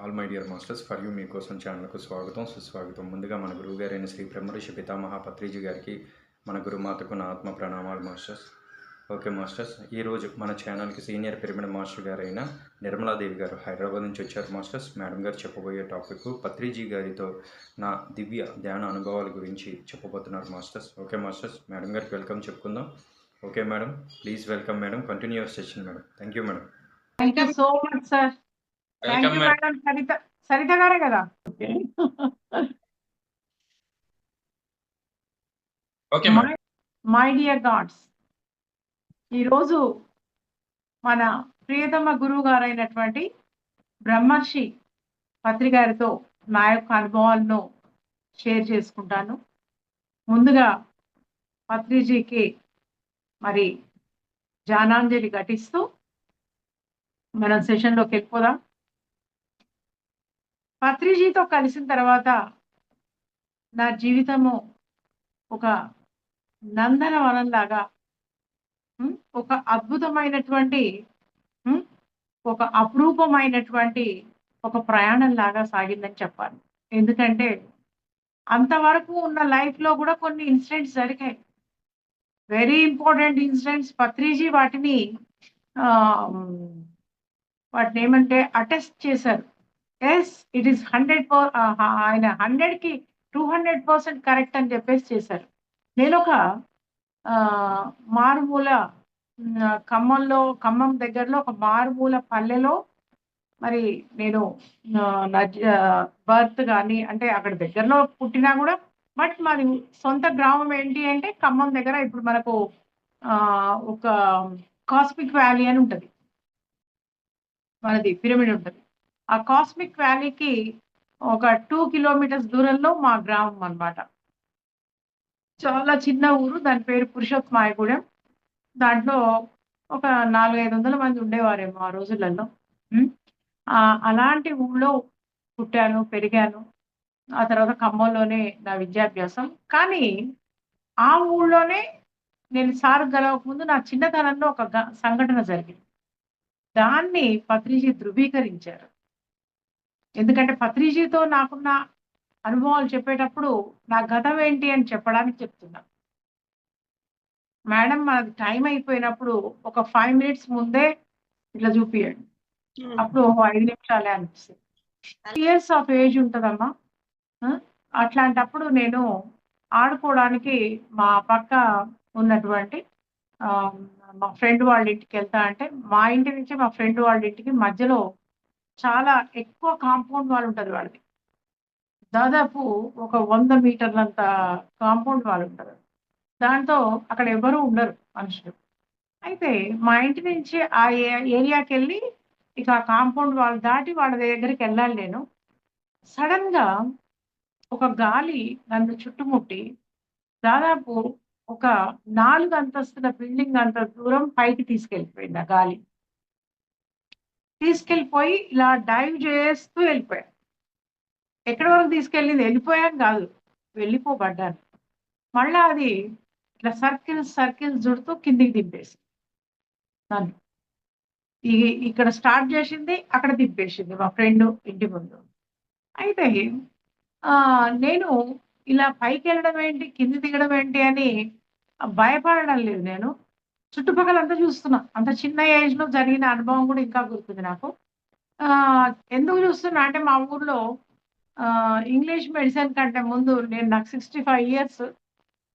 All my dear masters for you మీకోసం ఛానల్కు స్వాగతం సుస్వాగతం. ముందుగా మన గురువు గారైన శ్రీ బ్రహ్మర్షి పితామహ పత్రిజీ గారికి మన గురుమాతకు నా ఆత్మ ప్రణామాలు మాస్టర్స్. ఓకే మాస్టర్స్, ఈరోజు మన ఛానల్కి సీనియర్ పిరమిడ్ మాస్టర్ గారైన నిర్మలాదేవి గారు హైదరాబాద్ నుంచి వచ్చారు మాస్టర్స్. మేడం గారు చెప్పబోయే టాపిక్ పత్రిజీ గారితో నా దివ్య ధ్యాన అనుభవాల గురించి చెప్పబోతున్నారు మాస్టర్స్. ఓకే మాస్టర్స్, మేడం గారికి వెల్కమ్ చెప్పుకుందాం. Okay madam, please welcome madam. Continue your session madam. Thank you madam. Thank you so much sir. Thank you madam. Saritha గారే కదా. ఓకే మై డియర్ గాడ్స్, ఈరోజు మన ప్రియతమ గురువు గారైనటువంటి బ్రహ్మర్షి పత్రి గారితో నా యొక్క అనుభవాలను షేర్ చేసుకుంటాను. ముందుగా పత్రిజీకి మరి జానాంజలి ఘటిస్తూ మనం సెషన్లోకి వెళ్ళిపోదాం. పత్రిజీతో కలిసిన తర్వాత నా జీవితము ఒక నందనవనంలాగా, ఒక అద్భుతమైనటువంటి, ఒక అపురూపమైనటువంటి ఒక ప్రయాణం లాగా సాగిందని చెప్పాలి. ఎందుకంటే అంతవరకు ఉన్న లైఫ్లో కూడా కొన్ని ఇన్సిడెంట్స్ జరిగాయి, వెరీ ఇంపార్టెంట్ ఇన్సిడెంట్స్. పత్రిజీ వాటిని ఏమంటే అటెస్ట్ చేశారు. Yes, it is 100%. ఆయన 100కి 200% కరెక్ట్ అని చెప్పేసి చేశారు. నేను ఒక మారుమూల ఖమ్మం దగ్గరలో ఒక మారుమూల పల్లెలో మరి నేను నా బర్త్ కానీ, అంటే అక్కడ దగ్గరలో పుట్టినా కూడా, బట్ మాది సొంత గ్రామం ఏంటి అంటే ఖమ్మం దగ్గర. ఇప్పుడు మనకు ఒక కాస్మిక్ వ్యాలీ అని ఉంటుంది, మనది పిరమిడ్ ఉంటుంది. ఆ కాస్మిక్ వ్యాలీకి ఒక 2 కిలోమీటర్స్ దూరంలో మా గ్రామం అన్నమాట. చాలా చిన్న ఊరు, దాని పేరు పురుషోత్తమాయగూడెం. దాంట్లో ఒక 400-500 మంది ఉండేవారేమో ఆ రోజులలో. అలాంటి ఊళ్ళో పుట్టాను, పెరిగాను. ఆ తర్వాత ఖమ్మంలోనే నా విద్యాభ్యాసం. కానీ ఆ ఊళ్ళోనే నేను సార్ గెలవక ముందు నా చిన్నతనంలో ఒక సంఘటన జరిగింది. దాన్ని పత్రిజీ ధృవీకరించారు. ఎందుకంటే పత్రిజీతో నాకున్న అనుభవాలు చెప్పేటప్పుడు నా గతం ఏంటి అని చెప్పడానికి చెప్తున్నా. మేడం, మనది టైం అయిపోయినప్పుడు ఒక 5 మినిట్స్ ముందే ఇట్లా చూపియండి, అప్పుడు 5 నిమిషాలే అనిపిస్తుంది. ఇయర్స్ ఆఫ్ ఏజ్ ఉంటుందమ్మా. అట్లాంటప్పుడు నేను ఆడుకోవడానికి మా పక్క ఉన్నటువంటి మా ఫ్రెండ్ వాళ్ళ ఇంటికి వెళ్తా అంటే, మా ఇంటి నుంచి మా ఫ్రెండ్ వాళ్ళ ఇంటికి మధ్యలో చాలా ఎక్కువ కాంపౌండ్ వాల్ ఉంటుంది వాళ్ళది. దాదాపు ఒక 100 మీటర్లంత కాంపౌండ్ వాల్ ఉంటుంది. దాంతో అక్కడ ఎవరు ఉండరు మనుషులు. అయితే మా ఇంటి నుంచి ఆ ఏరియాకి వెళ్ళి ఇక ఆ కాంపౌండ్ వాల్ దాటి వాళ్ళ దగ్గరికి వెళ్ళాలి నేను. సడన్ గా ఒక గాలి నన్ను చుట్టుముట్టి దాదాపు ఒక 4 అంతస్తుల బిల్డింగ్ అంత దూరం పైకి తీసుకెళ్ళిపోయింది ఆ గాలి. తీసుకెళ్ళిపోయి ఇలా డైవ్ చేస్తూ వెళ్ళిపోయాను. ఎక్కడి వరకు తీసుకెళ్ళింది, వెళ్ళిపోయాను కాదు, వెళ్ళిపోబడ్డాను. మళ్ళా అది ఇట్లా సర్కిల్స్ చుడుతూ కిందికి దింపేసి నన్ను ఇక్కడ స్టార్ట్ చేసింది, అక్కడ దింపేసింది మా ఫ్రెండ్ ఇంటి ముందు. అయితే నేను ఇలా పైకి వెళ్ళడం ఏంటి, కింది దిగడం ఏంటి అని భయపడడం లేదు. నేను చుట్టుపక్కల అంతా చూస్తున్నా. అంత చిన్న ఏజ్లో జరిగిన అనుభవం కూడా ఇంకా గుర్తుంది నాకు. ఎందుకు చూస్తున్నా అంటే, మా ఊర్లో ఇంగ్లీష్ మెడిసిన్ కంటే ముందు నాకు 65 ఇయర్స్,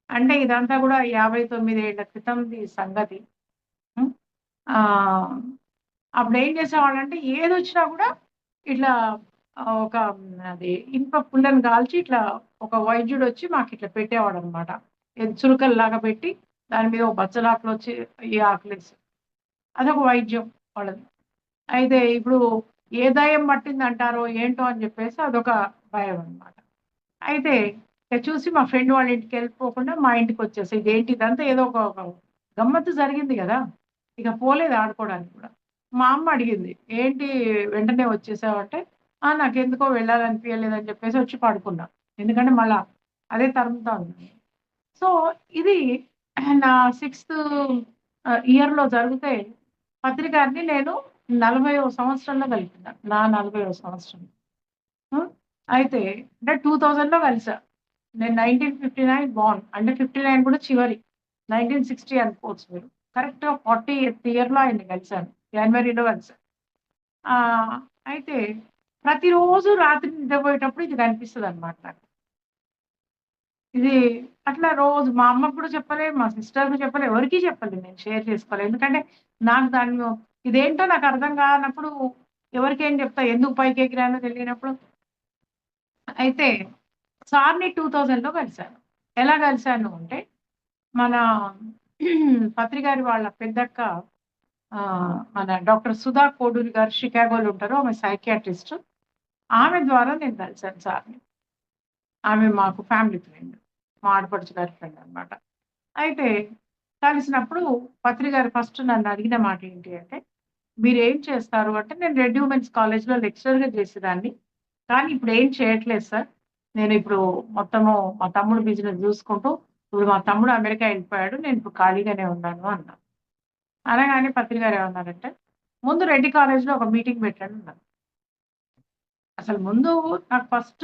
అంటే ఇదంతా కూడా 59 ఏళ్ల క్రితంది సంగతి. అప్పుడు ఏం చేసేవాళ్ళంటే, ఏది వచ్చినా కూడా ఇట్లా ఒక అది ఇనుప పుల్లని కాల్చి ఇట్లా ఒక వైద్యుడు వచ్చి మాకు ఇట్లా పెట్టేవాడు అనమాట. చురుకల్లాగా పెట్టి దాని మీద ఒక బచ్చలాకులు వచ్చి ఈ ఆకులేసి, అదొక వైద్యం వాళ్ళది. అయితే ఇప్పుడు ఏ దయ్యం పట్టింది అంటారో ఏంటో అని చెప్పేసి అదొక భయం అనమాట. అయితే చూసి మా ఫ్రెండ్ వాళ్ళ ఇంటికి వెళ్ళిపోకుండా మా ఇంటికి వచ్చేసి, ఇదేంటి ఇదంతా ఏదో ఒక గమ్మత్తు జరిగింది కదా, ఇక పోలేదు ఆడుకోవడానికి కూడా. మా అమ్మ అడిగింది, ఏంటి వెంటనే వచ్చేసావంటే, నాకెందుకో వెళ్ళాలనిపించలేదని చెప్పేసి వచ్చి పడుకున్నా. ఎందుకంటే మళ్ళా అదే తరుముతా ఉంది. సో ఇది నా 6th ఇయర్లో జరిగితే పత్రికారిని నేను 40వ సంవత్సరంలో కలిపింది. నా 40వ సంవత్సరం. అయితే అంటే 2000లో కలిసా. నేను 1959 బార్న్. అంటే 59 కూడా చివరి. 1960 అనుకోవచ్చు మీరు. కరెక్ట్‌గా 40th ఇయర్‌లో ఆయన్ని కలిసాను. జనవరిలో కలిసా. అయితే ప్రతిరోజు రాత్రి నిద్రపోయేటప్పుడు ఇది కనిపిస్తదనమాట నాకు. ఇది అట్లా రోజు మా అమ్మకు కూడా చెప్పలే, మా సిస్టర్‌కి చెప్పలే, ఎవరికీ చెప్పలేదు. నేను షేర్ చేసుకోలే. ఎందుకంటే నాకు దానిలో ఇదేంటో నాకు అర్థం కానప్పుడు ఎవరికేం చెప్తా? ఎందుకు పైకెగిరానో తెలియనప్పుడు. అయితే సార్‌ని 2000లో కలిసాను. ఎలా కలిసాను అంటే మన పత్రి గారి వాళ్ళ పెద్దక్క మన డాక్టర్ సుధా కోడూరి గారు షికాగోలో ఉంటారు. ఆమె సైకియాట్రిస్ట్. ఆమె ద్వారా నేను కలిసాను సార్‌ని. ఆమె మాకు ఫ్యామిలీ ఫ్రెండ్. మా ఆడపడుచు గారి ఫ్రెండ్ అన్నమాట. అయితే కలిసినప్పుడు పత్రి గారు ఫస్ట్ నన్ను అడిగిన మాట ఏంటి అంటే, "మీరేం చేస్తారు?" అంటే, "నేను రెడ్ ఉమెన్స్ కాలేజ్‌లో లెక్చరర్‌గా చేసేదాన్ని. కానీ ఇప్పుడు ఏం చేయట్లేదు సార్. నేను ఇప్పుడు మొత్తము మా తమ్ముడు బిజినెస్ చూసుకుంటూ, ఇప్పుడు మా తమ్ముడు అమెరికా వెళ్ళిపోయాడు. నేను ఇప్పుడు ఖాళీగానే ఉన్నాను" అన్నా. అనగానే పత్రి గారు ఏమన్నారంటే, "ముందు రెడ్డి కాలేజ్‌లో ఒక మీటింగ్ పెట్టండి" అన్నారు. అసలు ముందు నాకు ఫస్ట్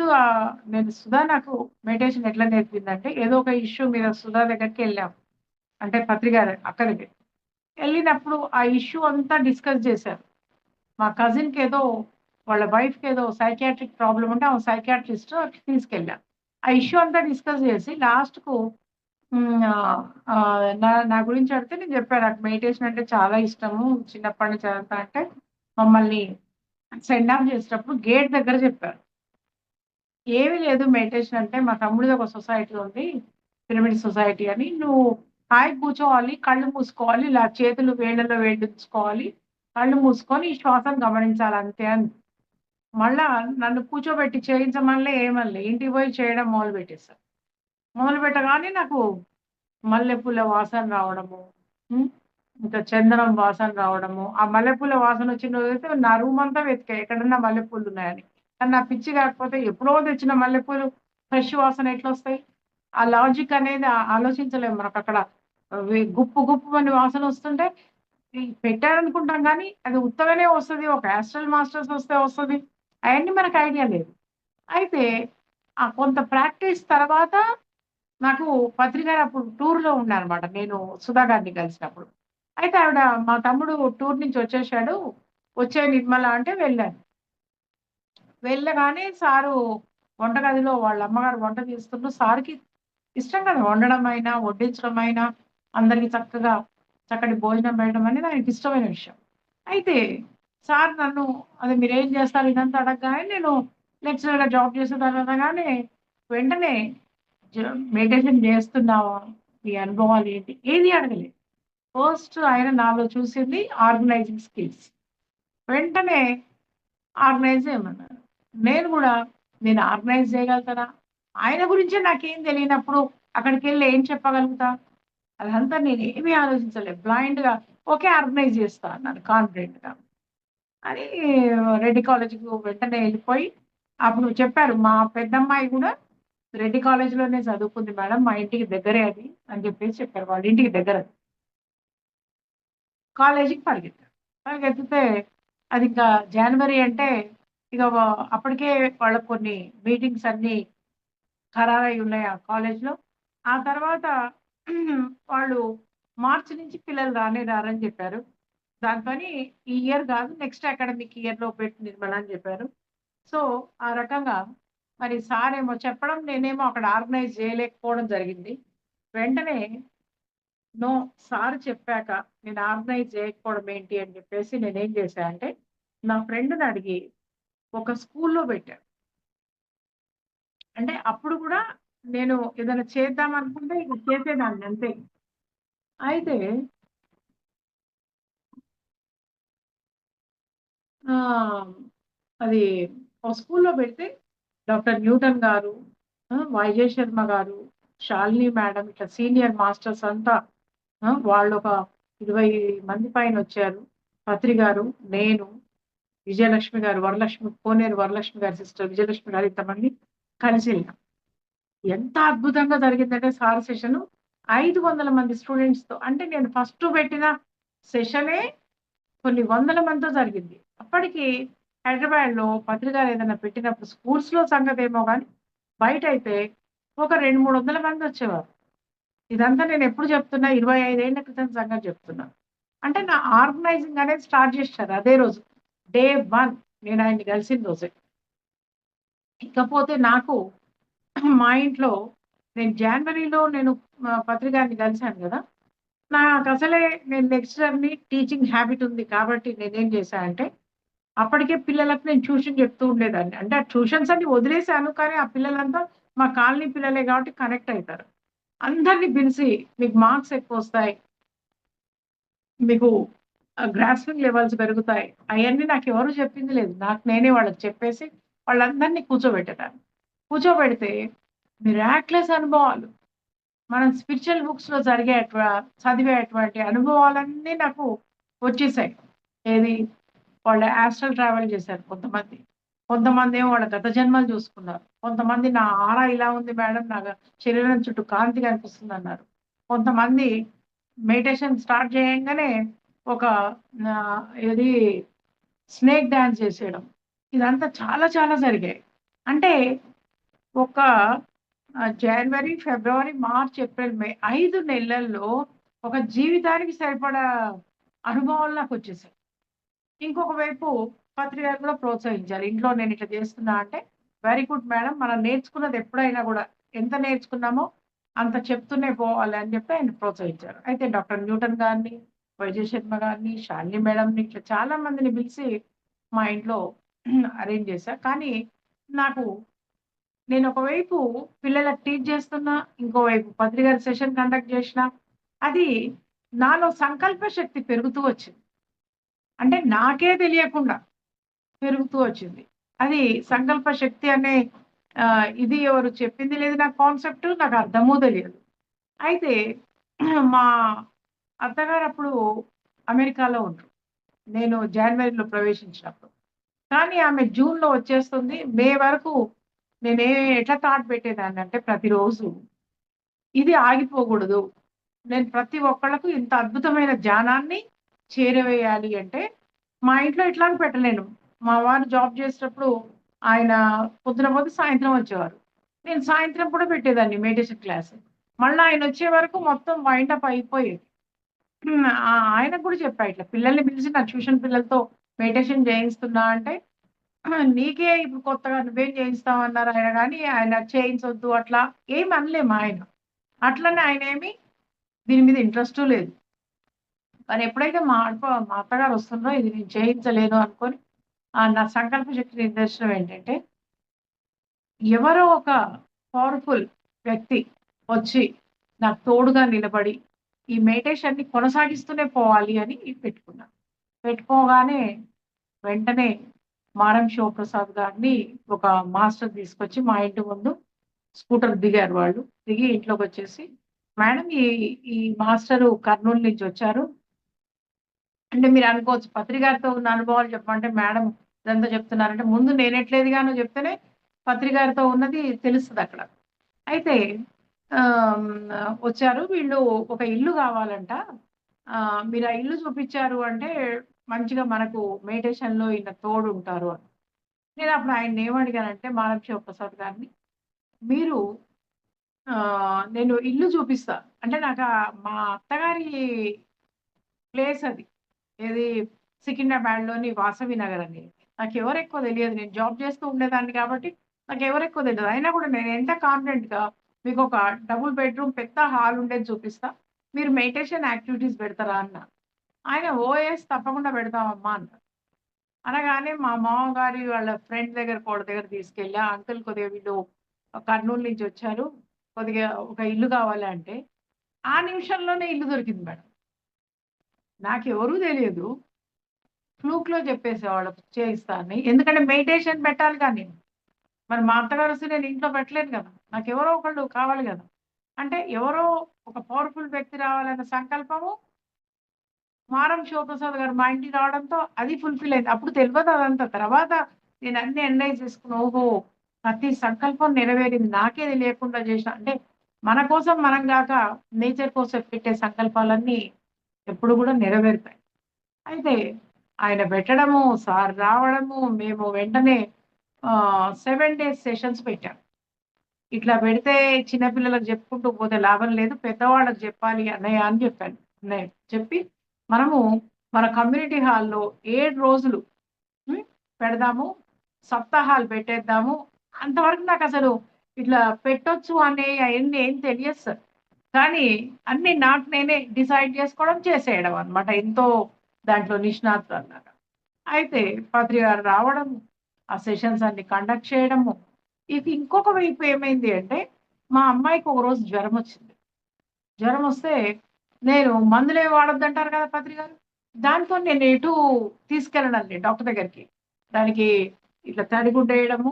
నేను సుధా నాకు మెడిటేషన్ ఎట్లా నేర్పిందంటే, ఏదో ఒక ఇష్యూ మీద సుధా దగ్గరికెళ్ళాం. అంటే పత్రి గారు అక్క దగ్గరికి. ఎళ్ళినప్పుడు ఆ ఇష్యూ అంతా డిస్కస్ చేశారు. మా కజిన్‌కేదో వాళ్ళ వైఫ్‌కేదో సైకియాట్రిక్ ప్రాబ్లమ్ ఉంటే ఆమె సైకియాట్రిస్ట్ తీసుకెళ్ళా. ఆ ఇష్యూ అంతా డిస్కస్ చేసి లాస్ట్‌కు నా నా గురించి అడిగితే నేను చెప్పాను. నాకు మెడిటేషన్ అంటే చాలా ఇష్టము. చిన్నప్పటి నుంచి అదంతా అంటే మమ్మల్ని సెండ్ ఆఫ్ చేసేటప్పుడు గేట్ దగ్గర చెప్పారు. ఏమి లేదు మెడిటేషన్ అంటే మా తమ్ముడిది ఒక సొసైటీ ఉంది. పిరమిడ్ సొసైటీ అని. నువ్వు హాయిగా కూర్చోవాలి. కళ్ళు మూసుకోవాలి. ఇలా చేతులు వేళ్ళలో వేళ్ళుంచుకోవాలి. కళ్ళు మూసుకొని ఈ శ్వాసను గమనించాలి అంతే అంది. మళ్ళా నన్ను కూర్చోబెట్టి చేయించమనలే, ఏమనలే. ఇంటికి పోయి చేయడం మొదలుపెట్టేసా. మొదలుపెట్టగానే నాకు మల్లెపూల వాసన రావడము. హ్మ్. ఇంకా చందనం వాసన రావడము. ఆ మల్లెపూల వాసన వచ్చిన రోజైతే నా రూమ్ అంతా వెతికా ఎక్కడన్నా మల్లెపూలున్నాయని. కానీ నా పిచ్చి కాకపోతే ఎప్పుడో తెచ్చిన మల్లెపూలు ఫ్రెష్ వాసన ఎట్లొస్తాయి? ఆ లాజిక్ అనేది ఆలోచించలేము మనకక్కడ. గుప్పు గుప్పుమని వాసనొస్తుంటే పెట్టారనుకుంటాం గానీ, అది ఉత్తగానే వస్తది. ఒక యాస్ట్రల్ మాస్టర్స్ వస్తే వస్తది. అయన్నీ మనకు ఐడియా లేదు. అయితే ఆ కొంత ప్రాక్టీస్ తర్వాత నాకు పత్రి గారు అప్పుడు టూర్‌లో ఉన్నారనమాట. నేను సుధా గారిని కలిసినప్పుడు. అయితే ఆవిడ మా తమ్ముడు టూర్ నుంచి వచ్చేసాడు. వచ్చేయి నిర్మల అంటే వెళ్ళాను. వెళ్ళగానే సారు వంటగదిలో వాళ్ళ అమ్మగారు వంట చేస్తుంటే సార్‌కి ఇష్టం కదా! వండడమైనా, వడ్డించడమైనా, అందరికి చక్కగా చక్కటి భోజనం పెట్టడం అనేది ఆయనకి ఇష్టమైన విషయం. అయితే సార్ నన్ను "అది మీరేం చేస్తారు?" ఇదంతా అడగగానే నేను లెక్చరర్‌గా జాబ్ చేసేదాన్ని అనగానే వెంటనే జ మెడిటేషన్ చేస్తున్నావా? నీ అనుభవాలేంటి? ఏది అడగలేదు. ఫస్ట్ ఆయన నాలో చూసింది ఆర్గనైజింగ్ స్కిల్స్. వెంటనే ఆర్గనైజ్ చేయమన్నారు. నేను గూడా నేను ఆర్గనైజ్ చేయగలుగుతానా? ఆయన గురించే నాకేం తెలియనప్పుడు అక్కడికెళ్ళి ఏం చెప్పగలుగుతా? అదంతా నేనేమి ఆలోచించలే. బ్లైండ్‌గా ఓకే. ఆర్గనైజ్ చేస్తా అన్నాను కాన్ఫిడెంట్‌గా. అని రెడ్డి కాలేజ్‌కి వెంటనే ఎళ్ళిపోయి అప్పుడు చెప్పారు. మా పెద్దమ్మాయి గూడా రెడ్డి కాలేజ్‌లోనే చదువుకుంది మేడం. మా ఇంటికి దగ్గరే అది అని చెప్పేసి చెప్పారు. వాళ్ళ ఇంటికి దగ్గరది. కాలేజీకి పరిగెత్తా. పరిగెత్తితే అదింకా జనవరి అంటే ఇక అప్పటికే వాళ్ళకి కొన్ని మీటింగ్స్ అన్నీ ఖరారై ఉన్నాయి ఆ కాలేజ్‌లో. ఆ తర్వాత వాళ్ళు మార్చి నుంచి పిల్లలు రానే రారని చెప్పారు. దానితోని ఈ ఇయర్ గాదు నెక్స్ట్ అకాడమిక్ ఇయర్‌లో పెట్టు నిర్మల అని చెప్పారు. సో, ఆ రకంగా మరి సారేమో చెప్పడం నేనేమో అక్కడ ఆర్గనైజ్ చేయలేకపోవడం జరిగింది. వెంటనే నో. సార్ చెప్పాక నేను ఆర్గనైజ్ చేయకపోవడం ఏంటి అని చెప్పేసి నేనేం చేశా అంటే, నా ఫ్రెండ్‌ని అడిగి ఒక స్కూల్‌లో పెట్టా. అంటే అప్పుడు కూడా నేను ఏదైనా చేద్దాం అనుకుంటే ఇక చేసేదాన్ని అంతే. అయితే ఆహ్, అది ఒక స్కూల్‌లో పెడితే డాక్టర్ న్యూటన్ గారు, వైజయ్ శర్మ గారు, శాలిని మేడం ఇట్లా సీనియర్ మాస్టర్స్ అంతా వాళ్ళొక 20 మంది పైనొచ్చారు. పత్రి గారు, నేను విజయలక్ష్మి గారు, వరలక్ష్మి కోనేరు వరలక్ష్మి గారి సిస్టర్ విజయలక్ష్మి గారు ఇంతమంది కలిసెళ్ళాం. ఎంత అద్భుతంగా జరిగిందంటే సార్ సెషను 500 మంది స్టూడెంట్స్‌తో అంటే నేను ఫస్ట్ పెట్టిన సెషనే కొన్ని వందల మందితో జరిగింది. అప్పటికి హైదరాబాద్‌లో పత్రికలు ఏదైనా పెట్టినప్పుడు స్కూల్స్‌లో సంగతేమో గానీ, బయటైతే ఒక 2, 300 మందొచ్చేవారు. ఇదంతా నేనెప్పుడు చెప్తున్నా 25 ఏళ్ల క్రితం సంగతి చెప్తున్నా. అంటే నా ఆర్గనైజింగ్ అనేది స్టార్ట్ చేశారు అదే రోజు. డే 1 నేను ఆయన్ని కలిసిన రోజే. ఇకపోతే నాకు మా ఇంట్లో నేను జనవరిలో పత్రిక కలిసాను గదా! నాకసలే నేను లెక్చరర్‌ని, టీచింగ్ హాబిట్ ఉంది కాబట్టి నేనేం చేశా అంటే, అప్పటికే పిల్లలకు నేను ట్యూషన్ చెప్తూ ఉండేదాన్ని. అంటే ఆ ట్యూషన్స్ అన్ని వదిలేసాను. కానీ ఆ పిల్లలంతా మా కాలనీ పిల్లలే కాబట్టి కనెక్ట్ అయితారు. అందరిని పిలిసి మీకు మార్క్స్ ఎక్కువొస్తాయి. మీకు గ్రాస్పింగ్ లెవెల్స్ పెరుగుతాయి. అయన్నీ నాకెవరు చెప్పింది లేదు. నాకు నేనే వాళ్ళకి చెప్పేసి వాళ్ళందరిని కూర్చోబెట్టేదాన్ని. కూర్చోబెడితే మిరాక్యులస్ అనుభవాలు. మనం స్పిరిచువల్ బుక్స్‌లో చదివేటువంటి అనుభవాలన్నీ నాకు వచ్చేసాయి. ఏది వాళ్ళ యాస్ట్రల్ ట్రావెల్ చేశారు కొంతమంది. కొంతమందేమో వాళ్ళ గత జన్మలు చూసుకున్నారు. కొంతమంది నా ఆరా ఇలా ఉంది మేడం. నా శరీరం చుట్టూ కాంతి కనిపిస్తుందన్నారు. కొంతమంది మెడిటేషన్ స్టార్ట్ చేయంగానే ఒక ఏది స్నేక్ డాన్స్ చేసేయడం. ఇదంతా చాలా చాలా జరిగాయి. అంటే ఒక జనవరి, ఫిబ్రవరి, మార్చ్, ఏప్రిల్, మే 5 నెలల్లో ఒక జీవితానికి సరిపడా అనుభవాలు నాకొచ్చేసాయి. ఇంకొక వైపు పత్రికలు కూడా ప్రోత్సహించారు. ఇంట్లో నేనిట్లా చేస్తున్నా అంటే, వెరీ గుడ్ మేడం. మనం నేర్చుకున్నది ఎప్పుడైనా గూడా ఎంత నేర్చుకున్నామో అంత చెప్తూనే పోవాలి అని చెప్పి ఆయన ప్రోత్సహించారు. అయితే డాక్టర్ న్యూటన్ గారిని, వైద్య శర్మ గారిని, శాలిని మేడంని ఇట్లా చాలా మందిని పిలిసి మా ఇంట్లో అరేంజ్ చేశా. కానీ నాకు నేను ఒకవైపు పిల్లలకు టీచ్ చేస్తున్నా, ఇంకోవైపు పత్రికల సెషన్ కండక్ట్ చేషినా, అది నాలో సంకల్ప శక్తి పెరుగుతూ వచ్చింది. అంటే నాకే తెలియకుండా పెరుగుతూ వచ్చింది. అది సంకల్ప శక్తి అనే ఇది ఎవరు చెప్పింది లేదు నాకు కాన్సెప్ట్. నాకు అర్థమూ తెలియదు. అయితే మా అత్తగారు అప్పుడు అమెరికాలో ఉండ్రు. నేను జాన్వరిలో ప్రవేశించినప్పుడు. కానీ ఆమె జూన్‌లో వచ్చేస్తుంది. మే వరకు ఎట్లా థాట్ పెట్టేదాన్నంటే ప్రతిరోజు ఇది ఆగిపోకూడదు. నేను ప్రతి ఒక్కళ్ళకు ఇంత అద్భుతమైన ధ్యానాన్ని చేరవేయాలి అంటే, మా ఇంట్లో ఇట్లాగ పెట్టలేను. మా వారు జాబ్ చేసేటప్పుడు ఆయన పొద్దున పోతే సాయంత్రం వచ్చేవారు. నేను సాయంత్రం కూడా పెట్టేదాన్ని మెడిటేషన్ క్లాస్. మళ్ళా ఆయనొచ్చే వరకు మొత్తం వైండ్ అప్ అయిపోయేది. ఆయనకు కూడా చెప్పా ఇట్లా పిల్లల్ని పిలిచి నా ట్యూషన్ పిల్లలతో మెడిటేషన్ చేయిస్తున్నా అంటే, నీకే ఇప్పుడు కొత్తగా నువ్వేం చేయిస్తావన్నారు ఆయన గానీ, ఆయన చేయించొద్దు అట్లా ఏమి అనలే మా ఆయన. అట్లనే ఆయనేమి దీని మీద ఇంట్రెస్టు లేదు. కానీ ఎప్పుడైతే మా అత్తగారు వస్తుండ్రో ఇది నేను చేయించలేను అనుకోని నా సంకల్ప శక్తి నిదర్శనం ఏంటంటే, ఎవరో ఒక పవర్‌ఫుల్ వ్యక్తి వచ్చి నాకు తోడుగా నిలబడి, ఈ మెడిటేషన్‌ని కొనసాగిస్తూనే పోవాలి అని పెట్టుకున్నా. పెట్టుకోగానే వెంటనే మారం శివప్రసాద్ గారిని ఒక మాస్టర్ తీసుకొచ్చి మా ఇంటి ముందు స్కూటర్ దిగారు వాళ్ళు. దిగి ఇంట్లోకొచ్చేసి, "మేడం ఈ మాస్టరు కర్నూలు నుంచి వచ్చారు." అంటే మీరనుకోవచ్చు పత్రిగారితో ఉన్న అనుభవాలు చెప్పమంటే మేడం ఇదంతా చెప్తున్నారంటే, ముందు నేనెట్లా చెప్తేనే పత్రిగారితో ఉన్నది తెలుస్తదక్కడ. అయితే వచ్చారు. వీళ్ళు ఒక ఇల్లు కావాలంట. మీరు ఆ ఇల్లు చూపిచ్చారు అంటే మంచిగా మనకు మెడిటేషన్‌లో ఈయన తోడుంటారు అని. నేనప్పుడు ఆయన్నేమడిగానంటే మారం శివప్రసాద్ గారిని, మీరు నేను ఇల్లు చూపిస్తా. అంటే మా అత్తగారి ప్లేస్ అది. ఏది సికింద్రాబాద్‌లోని వాసవి నగర్ అని. నాకెవరెక్కువ తెలియదు. నేను జాబ్ చేస్తూ ఉండేదాన్ని కాబట్టి నాకెవరెక్కువ తెలీదు. అయినా కూడా నేను ఎంత కాన్ఫిడెంట్‌గా మీకొక డబుల్ బెడ్‌రూమ్ పెద్ద హాల్ ఉండేది చూపిస్తా. మీరు మెడిటేషన్ యాక్టివిటీస్ పెడతారా అన్నా. ఆయన ఓఎస్ తప్పకుండా పెడతామమ్మా అన్నారు. అనగానే మా మామగారి వాళ్ళ ఫ్రెండ్ కోళ్ళ దగ్గర తీసుకెళ్ళి, ఆ అంకుల్ కొద్దిగా వీళ్ళు కర్నూలు నుంచి వచ్చారు. కొద్దిగా ఒక ఇల్లు కావాలి అంటే, ఆ నిమిషంలోనే ఇల్లు దొరికింది మేడం. నాకెవరూ తెలియదు. ఫ్లూక్‌లో చెప్పేసా వాళ్ళకి చేయిస్తా అని. ఎందుకంటే మెడిటేషన్ పెట్టాలిగా నేను. మరి మా అత్తగారొస్తే నేను ఇంట్లో పెట్టలేను గదా! నాకెవరో ఒకళ్ళు కావాలి గదా! అంటే ఎవరో ఒక పవర్‌ఫుల్ వ్యక్తి రావాలన్న సంకల్పము మారం శివప్రసాద్ గారు మా ఇంటికి రావడంతో అది ఫుల్‌ఫిల్ అయింది. అప్పుడు తెలవదు అదంతా. తర్వాత నేను అన్నీ అనలైజ్ చేసుకున్నా. ఓహో! ప్రతి సంకల్పం నెరవేరింది. నాకే తెలియకుండా చేసిన అంటే మన కోసం మనం గాక నేచర్ కోసం పెట్టే సంకల్పాలన్నీ ఎప్పుడు గూడా నెరవేరుతాయి. అయితే ఆయన పెట్టడము, సార్ రావడము, మేము వెంటనే 7 డేస్ సెషన్స్ పెట్టాం. ఇట్లా పెడితే చిన్నపిల్లలకు చెప్పుకుంటూ పోతే లాభం లేదు. పెద్దవాళ్ళకి చెప్పాలి అన్నయ్య అని చెప్పాను. అన్నయ్య చెప్పి మనము మన కమ్యూనిటీ హాల్‌లో 7 రోజులు హ్మ్. పెడదాము. సప్తాహాలు పెట్టేద్దాము. అంతవరకు నాకసలు ఇట్లా పెట్టొచ్చు అనే అయన్నీ ఏం తెలియదు సార్. కానీ అన్నీ నాకు నేనే డిసైడ్ చేసుకోవడం, చేసేయడం అన్నమాట. ఎంతో దాంట్లో నిష్ణాతురాలిలాగా. అయితే పాద్రి గారు రావడము, ఆ సెషన్స్ అన్ని కండక్ట్ చేయడము. ఇక ఇంకొక వైపు ఏమైంది అంటే, మా అమ్మాయికి ఒకరోజు జ్వరమొచ్చింది. జ్వరమొస్తే నేను మందులేమి వాడొద్దంటారు కదా పాద్రి గారు. దాంతో నేను ఎటూ తీసుకెళ్ళనండి డాక్టర్ దగ్గరికి. దానికి ఇట్లా తడిగుడ్డేయడము,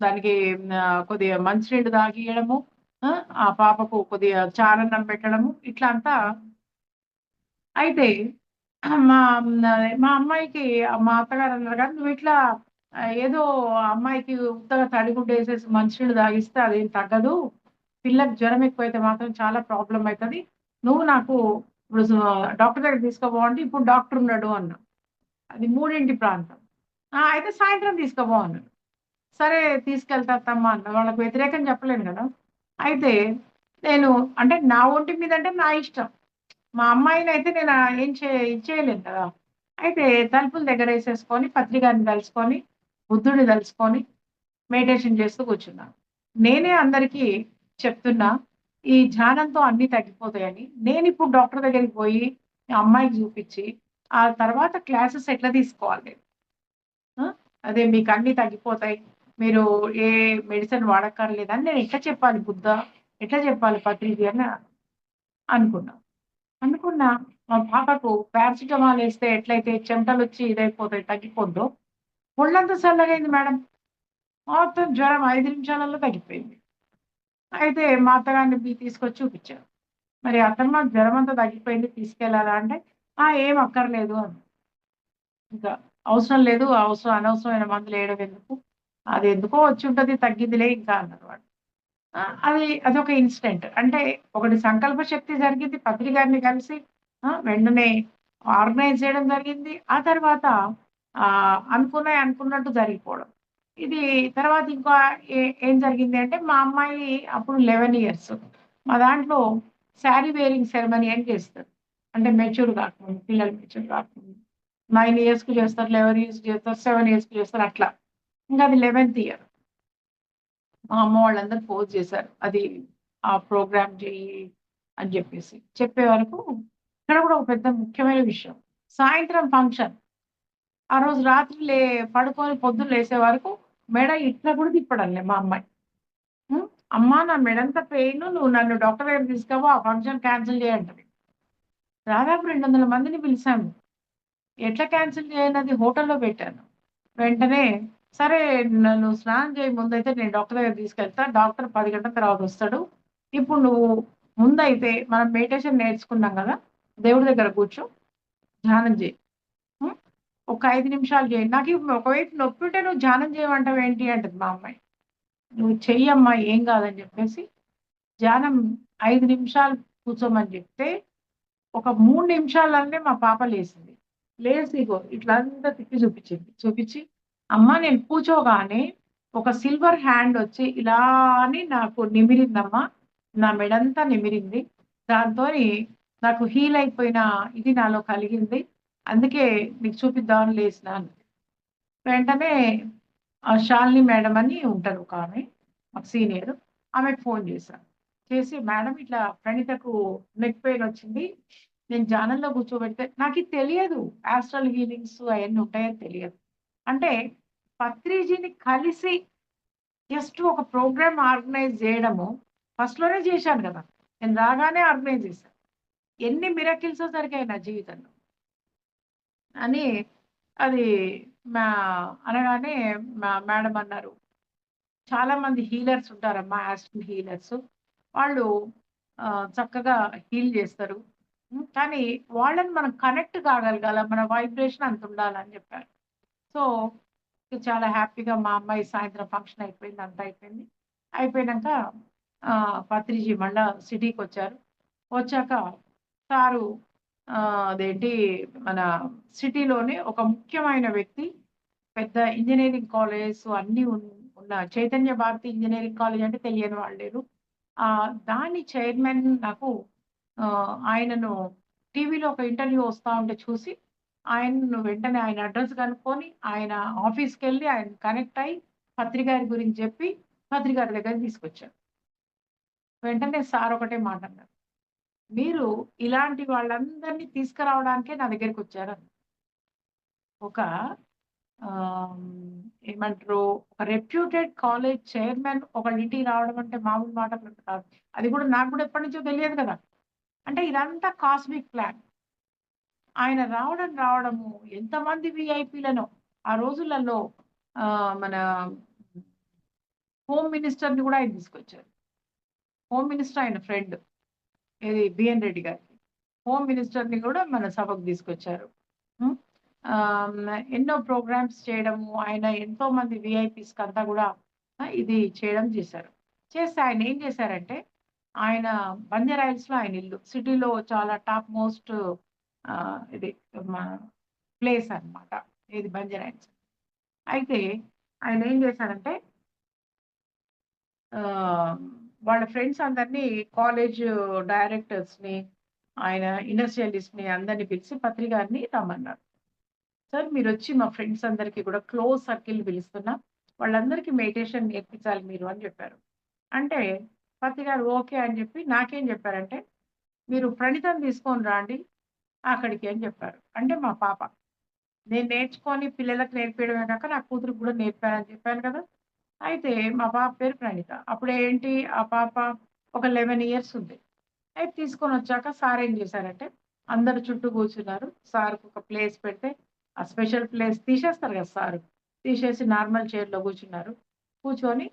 దానికి కొద్దిగా మంచినీళ్ళు తాగియడము, ఆ పాపకు కొద్దిగా చారన్నం పెట్టడము, ఇట్లా అంతా. అయితే మా మా అమ్మాయికి మా అత్తగారు అన్నారు కదా! "నువ్విట్లా ఏదో ఆ అమ్మాయికి ఉత్తగా తడిగుడ్డేసేసి మంచినీళ్ళు తాగిస్తే అదేం తగ్గదు. పిల్లకి జ్వరం ఎక్కువైతే మాత్రం చాలా ప్రాబ్లమ్ అయితది. నువ్వు నాకు ఇప్పుడు డాక్టర్ దగ్గరికి తీసుకుపో" అంటే, "ఇప్పుడు డాక్టర్ ఉన్నాడు" అన్నా. అది 3 ప్రాంతం. అయితే సాయంత్రం తీసుకుపో అన్నారు. సరే తీసుకెళ్తా అత్తమ్మ అన్నా. వాళ్ళకి వ్యతిరేకం చెప్పలేను గదా! అయితే నేను అంటే నా ఒంటి మీద అంటే నా ఇష్టం. మా అమ్మాయినైతే నేను ఏం ఇచ్చేయలేను కదా! అయితే తలుపులు దగ్గరేసేసుకొని, పత్రికని తలుచుకొని, బుద్ధుడిని తలుచుకొని, మెడిటేషన్ చేస్తూ కూర్చున్నాను. నేనే అందరికీ చెప్తున్నా, ఈ ధ్యానంతో అన్నీ తగ్గిపోతాయని. నేనిప్పుడు డాక్టర్ దగ్గరికి పోయి, ఆ అమ్మాయికి చూపిచ్చి, ఆ తర్వాత క్లాసెస్ ఎట్లా తీసుకోవాలి? ఆ! అదే మీకన్నీ తగ్గిపోతాయి. మీరు ఏ మెడిసిన్ వాడక్కర్లేదని నేను ఎట్లా చెప్పాలి బుద్ధ? ఎట్లా చెప్పాలి పత్రిజీ అని అనుకున్నా. అనుకున్నా. మా పాపకు పారాసిటమాల్ ఏస్తే ఎట్లయితే చెమటలొచ్చి ఇదైపోతాయి, తగ్గిపోద్దో, ఒళ్ళంతా చల్లగయింది మేడం. మొత్తం జ్వరం 5 నిమిషాలలో తగ్గిపోయింది. అయితే మా అత్తగారిని తీసుకొచ్చి చూపిచ్చారు. మరి అత్తమ్మ జ్వరమంతా తగ్గిపోయింది తీసుకెళ్ళాలా అంటే, ఏం అక్కర్లేదు అంది. ఇంకా అవసరం లేదు. అనవసరమైన మందులేయడం ఎందుకు? అది ఎందుకో వచ్చుంటది తగ్గిద్దిలే ఇంకా అన్నారు వాళ్ళు. అదొక ఇన్సిడెంట్. అంటే ఒకటి సంకల్ప శక్తి జరిగింది. పత్రి గారిని కలిసి వెంటనే ఆర్గనైజ్ చేయడం జరిగింది. ఆ తర్వాత అనుకున్నయి అనుకున్నట్టు జరిగిపోవడం. ఇది తర్వాత ఇంకా ఏం జరిగింది అంటే మా అమ్మాయి అప్పుడు 11 ఇయర్స్. మా దాంట్లో శారీ వేరింగ్ సెరమనీ అని చేస్తారు. అంటే మెచ్యూర్ కాకముందు, పిల్లలు మెచ్యూర్ కాకముందు. 9 ఇయర్స్‌కి చేస్తారు, 11 ఇయర్స్‌కి చేస్తారు, 7 ఇయర్స్‌కి చేస్తారు అట్లా. ఇంకా అది 11థ్ ఇయర్. మా అమ్మ వాళ్ళందరూ ఫోర్స్ చేశారు. అది ఆ ప్రోగ్రామ్ చెయ్యి అని చెప్పేసి. చెప్పే వరకు ఇక్కడ కూడా ఒక పెద్ద ముఖ్యమైన విషయం. సాయంత్రం ఫంక్షన్. ఆ రోజు రాత్రి పడుకొని పొద్దున్న లేసే వరకు మెడ ఇట్లా కూడా తిప్పడంలే మా అమ్మాయి. హ్మ్. "అమ్మా నా మెడంతా పెయిను. నువ్వు నన్ను డాక్టర్ దగ్గరికి తీసుకపో. ఆ ఫంక్షన్ క్యాన్సెల్ చేయి" అంటది. దాదాపు 200 మందిని పిలిసాము. ఎట్లా క్యాన్సెల్ చేయనది హోటల్‌లో పెట్టాను. వెంటనే సరే నన్ను స్నానం చేయ ముందైతే నేను డాక్టర్ దగ్గరికి తీసుకెళ్తా. డాక్టర్ 10 గంటల తర్వాత వస్తాడు. ఇప్పుడు నువ్వు ముందైతే మనం మెడిటేషన్ నేర్చుకున్నాం గదా! దేవుడి దగ్గర కూర్చో, ధ్యానం చెయి. హ్మ్. ఒక 5 నిమిషాలు చేయి. ఒకవైపు నొప్పుంటే నువ్వు ధ్యానం చేయమంటావేంటి అంటది మా అమ్మాయి. నువ్వు చెయ్యమ్మా ఏం కాదని చెప్పేసి ధ్యానం 5 నిమిషాలు కూర్చోమని చెప్తే ఒక 3 నిమిషాలనే మా పాప లేసింది. లేసి ఇగో ఇట్లంతా తిప్పి చూపిచ్చింది. చూపిచ్చి, "అమ్మ నేను కూర్చోగానే ఒక సిల్వర్ హ్యాండొచ్చి ఇలా అని నాకు నిమిరిందమ్మా. నా మెడంతా నిమిరింది. దాంతోని నాకు హీల్ అయిపోయిన ఇది నాలో కలిగింది. అందుకే నీకు చూపిద్దామని లేసినా" అన్నది. వెంటనే శాలిని మేడం అని ఉంటారు ఒకామె, మాకు సీనియర్. ఆమెకు ఫోను చేశా. చేసి, "మేడం ఇట్లా ప్రణీతకు నెక్ పెయిన్ వచ్చింది. నేను ధ్యానంలో కూర్చోబెడితే" నాకిది తెలియదు. యాస్ట్రల్ హీలింగ్స్ అయన్నీ ఉంటాయని తెలియదు. అంటే పత్రిజీని కలిసి జస్ట్ ఒక ప్రోగ్రామ్ ఆర్గనైజ్ జేయడము ఫస్ట్‌లోనే జేశాను గదా! నేను రాగానే ఆర్గనైజ్ చేశా. ఎన్ని మిరకిల్సో జరిగాయి నా జీవితంలో అని అది మా అనగానే మా మేడం అన్నారు. చాలామంది హీలర్స్ ఉంటారమ్మా. Astral healers. వాళ్ళు చక్కగా హీల్ చేస్తారు. కానీ వాళ్ళని మనం కనెక్ట్ కాగలగాల. మన వైబ్రేషన్ అంత ఉండాలని చెప్పారు. సో, చాలా హ్యాపీగా మా అమ్మాయి సాయంత్రం ఫంక్షన్ అయిపోయింది. అంతా అయిపోయింది. అయిపోయినంక పత్రిజీ మళ్ళా సిటీకొచ్చారు. వచ్చాక సారు అదేంటి మన సిటీలోనే ఒక ముఖ్యమైన వ్యక్తి. పెద్ద ఇంజినీరింగ్ కాలేజెస్ అన్నీ ఉన్న చైతన్య భారతి ఇంజినీరింగ్ కాలేజ్ అంటే తెలియని వాళ్ళు లేరు. దాని చైర్మన్ నాకు ఆయనను టీవీలో ఒక ఇంటర్వ్యూ వస్తా ఉంటే చూసి, ఆయనను వెంటనే ఆయన అడ్రెస్ కనుక్కొని, ఆయన ఆఫీస్‌కెళ్ళి ఆయన కనెక్ట్ అయ్యి, పత్రి గారి గురించి చెప్పి, పత్రి గారి దగ్గరికి తీసుకొచ్చారు. వెంటనే సార్ ఒకటే మాట అన్నారు. "మీరు ఇలాంటి వాళ్ళందరినీ తీసుకురావడానికే నా దగ్గరికొచ్చారన్నారు." ఒక ఆహ్, ఏమంటారు, ఒక రెప్యూటెడ్ కాలేజ్ చైర్మన్ ఒకళ్ళ ఇంటికి రావడం అంటే మామూలు మాటలు కాదు. అది కూడా నాకు కూడా ఎప్పటినుంచో తెలియదు కదా! అంటే ఇదంతా కాస్మిక్ ప్లాన్. ఆయన రావడము ఎంతమంది వీఐపీలనో ఆ రోజులలో మన హోమ్ మినిస్టర్‌ని కూడా ఆయన తీసుకొచ్చారు. హోమ్ మినిస్టర్ ఆయన ఫ్రెండ్. ఏది బిఎన్ రెడ్డి గారికి. హోమ్ మినిస్టర్‌ని కూడా మన సభకు తీసుకొచ్చారు. హ్మ్. ఎన్నో ప్రోగ్రామ్స్ చేయడము, ఆయన ఎంతోమంది వీఐపీస్‌కంతా కూడా ఇది చేయడం చేశారు. చేస్తే ఆయన ఏం చేశారంటే, ఆయన బంజారా హిల్స్‌లో ఆయన ఇల్లు. సిటీలో చాలా టాప్ మోస్ట్ ఇది మన ప్లేస్ అన్నమాట. ఇది బంజారా హిల్స్. అయితే ఆయన ఏం చేశారంటే ఆహ్, వాళ్ళ ఫ్రెండ్స్ అందరిని కాలేజ్ డైరెక్టర్స్‌ని, ఆయన ఇండస్ట్రియలిస్ట్‌ని అందరిని పిలిచి పత్రి గారిని రమ్మన్నారు. సార్ మీరొచ్చి మా ఫ్రెండ్స్ అందరికీ కూడా క్లోజ్ సర్కిల్ పిలుస్తున్నా. వాళ్ళందరికీ మెడిటేషన్ నేర్పించాలి మీరు అని చెప్పారు. అంటే పత్రి గారు ఓకే అని చెప్పి నాకేం చెప్పారంటే, "మీరు ప్రణితని తీసుకొని రాండి అక్కడికి" అని చెప్పారు. అంటే మా పాప. నేను నేర్చుకొని పిల్లలకు నేర్పియడమే కాక నా కూతురికి కూడా నేర్పానని చెప్పాను కదా! అయితే మా పాప పేరు ప్రణీత. అప్పుడేంటి ఆ పాప ఒక 11 ఇయర్స్ ఉంది. అయితే తీసుకొనొచ్చాక సార్ ఏం చేశారంటే, అందరూ చుట్టూ కూర్చున్నారు. సార్‌కి ఒక ప్లేస్ పెడితే, ఆ స్పెషల్ ప్లేస్ తీసేస్తారు కదా సారు. తీసేసి నార్మల్ చైర్‌లో కూర్చున్నారు. కూర్చొని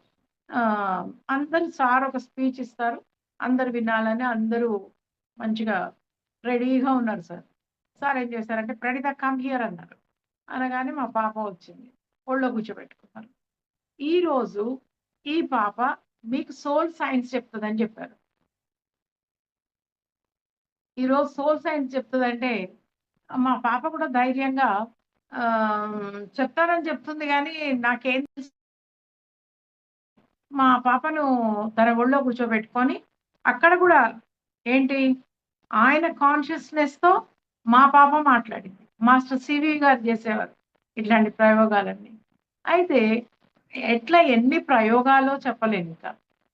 ఆహ్, అందరూ సార్ ఒక స్పీచ్ ఇస్తారు. అందరూ వినాలని అందరూ మంచిగా రెడీగా ఉన్నారు సార్. సార్ ఏం చేశారంటే, "ప్రణీత కమ్ హియర్" అన్నారు. అనగానే మా పాప వచ్చింది. ఒళ్ళో కూర్చోబెట్టుకున్నారు. ఈరోజు ఈ పాప మీకు సోల్ సైన్స్ చెప్తదని చెప్పారు. ఈరోజు సోల్ సైన్స్ చెప్తదంటే, మా పాప కూడా ధైర్యంగా చెప్తానని చెప్తుంది గానీ, నాకేం తెలుసు మా పాపను తన ఒళ్ళో కూర్చోబెట్టుకొని, అక్కడ గూడా ఏంటి, ఆయన కాన్షియస్‌నెస్‌తో మా పాప మాట్లాడింది. మాస్టర్ సివి గారు జేసేవారు ఇట్లాంటి ప్రయోగాలన్నీ. అయితే ఎట్లా ఎన్ని ప్రయోగాలో చెప్పలేనింక.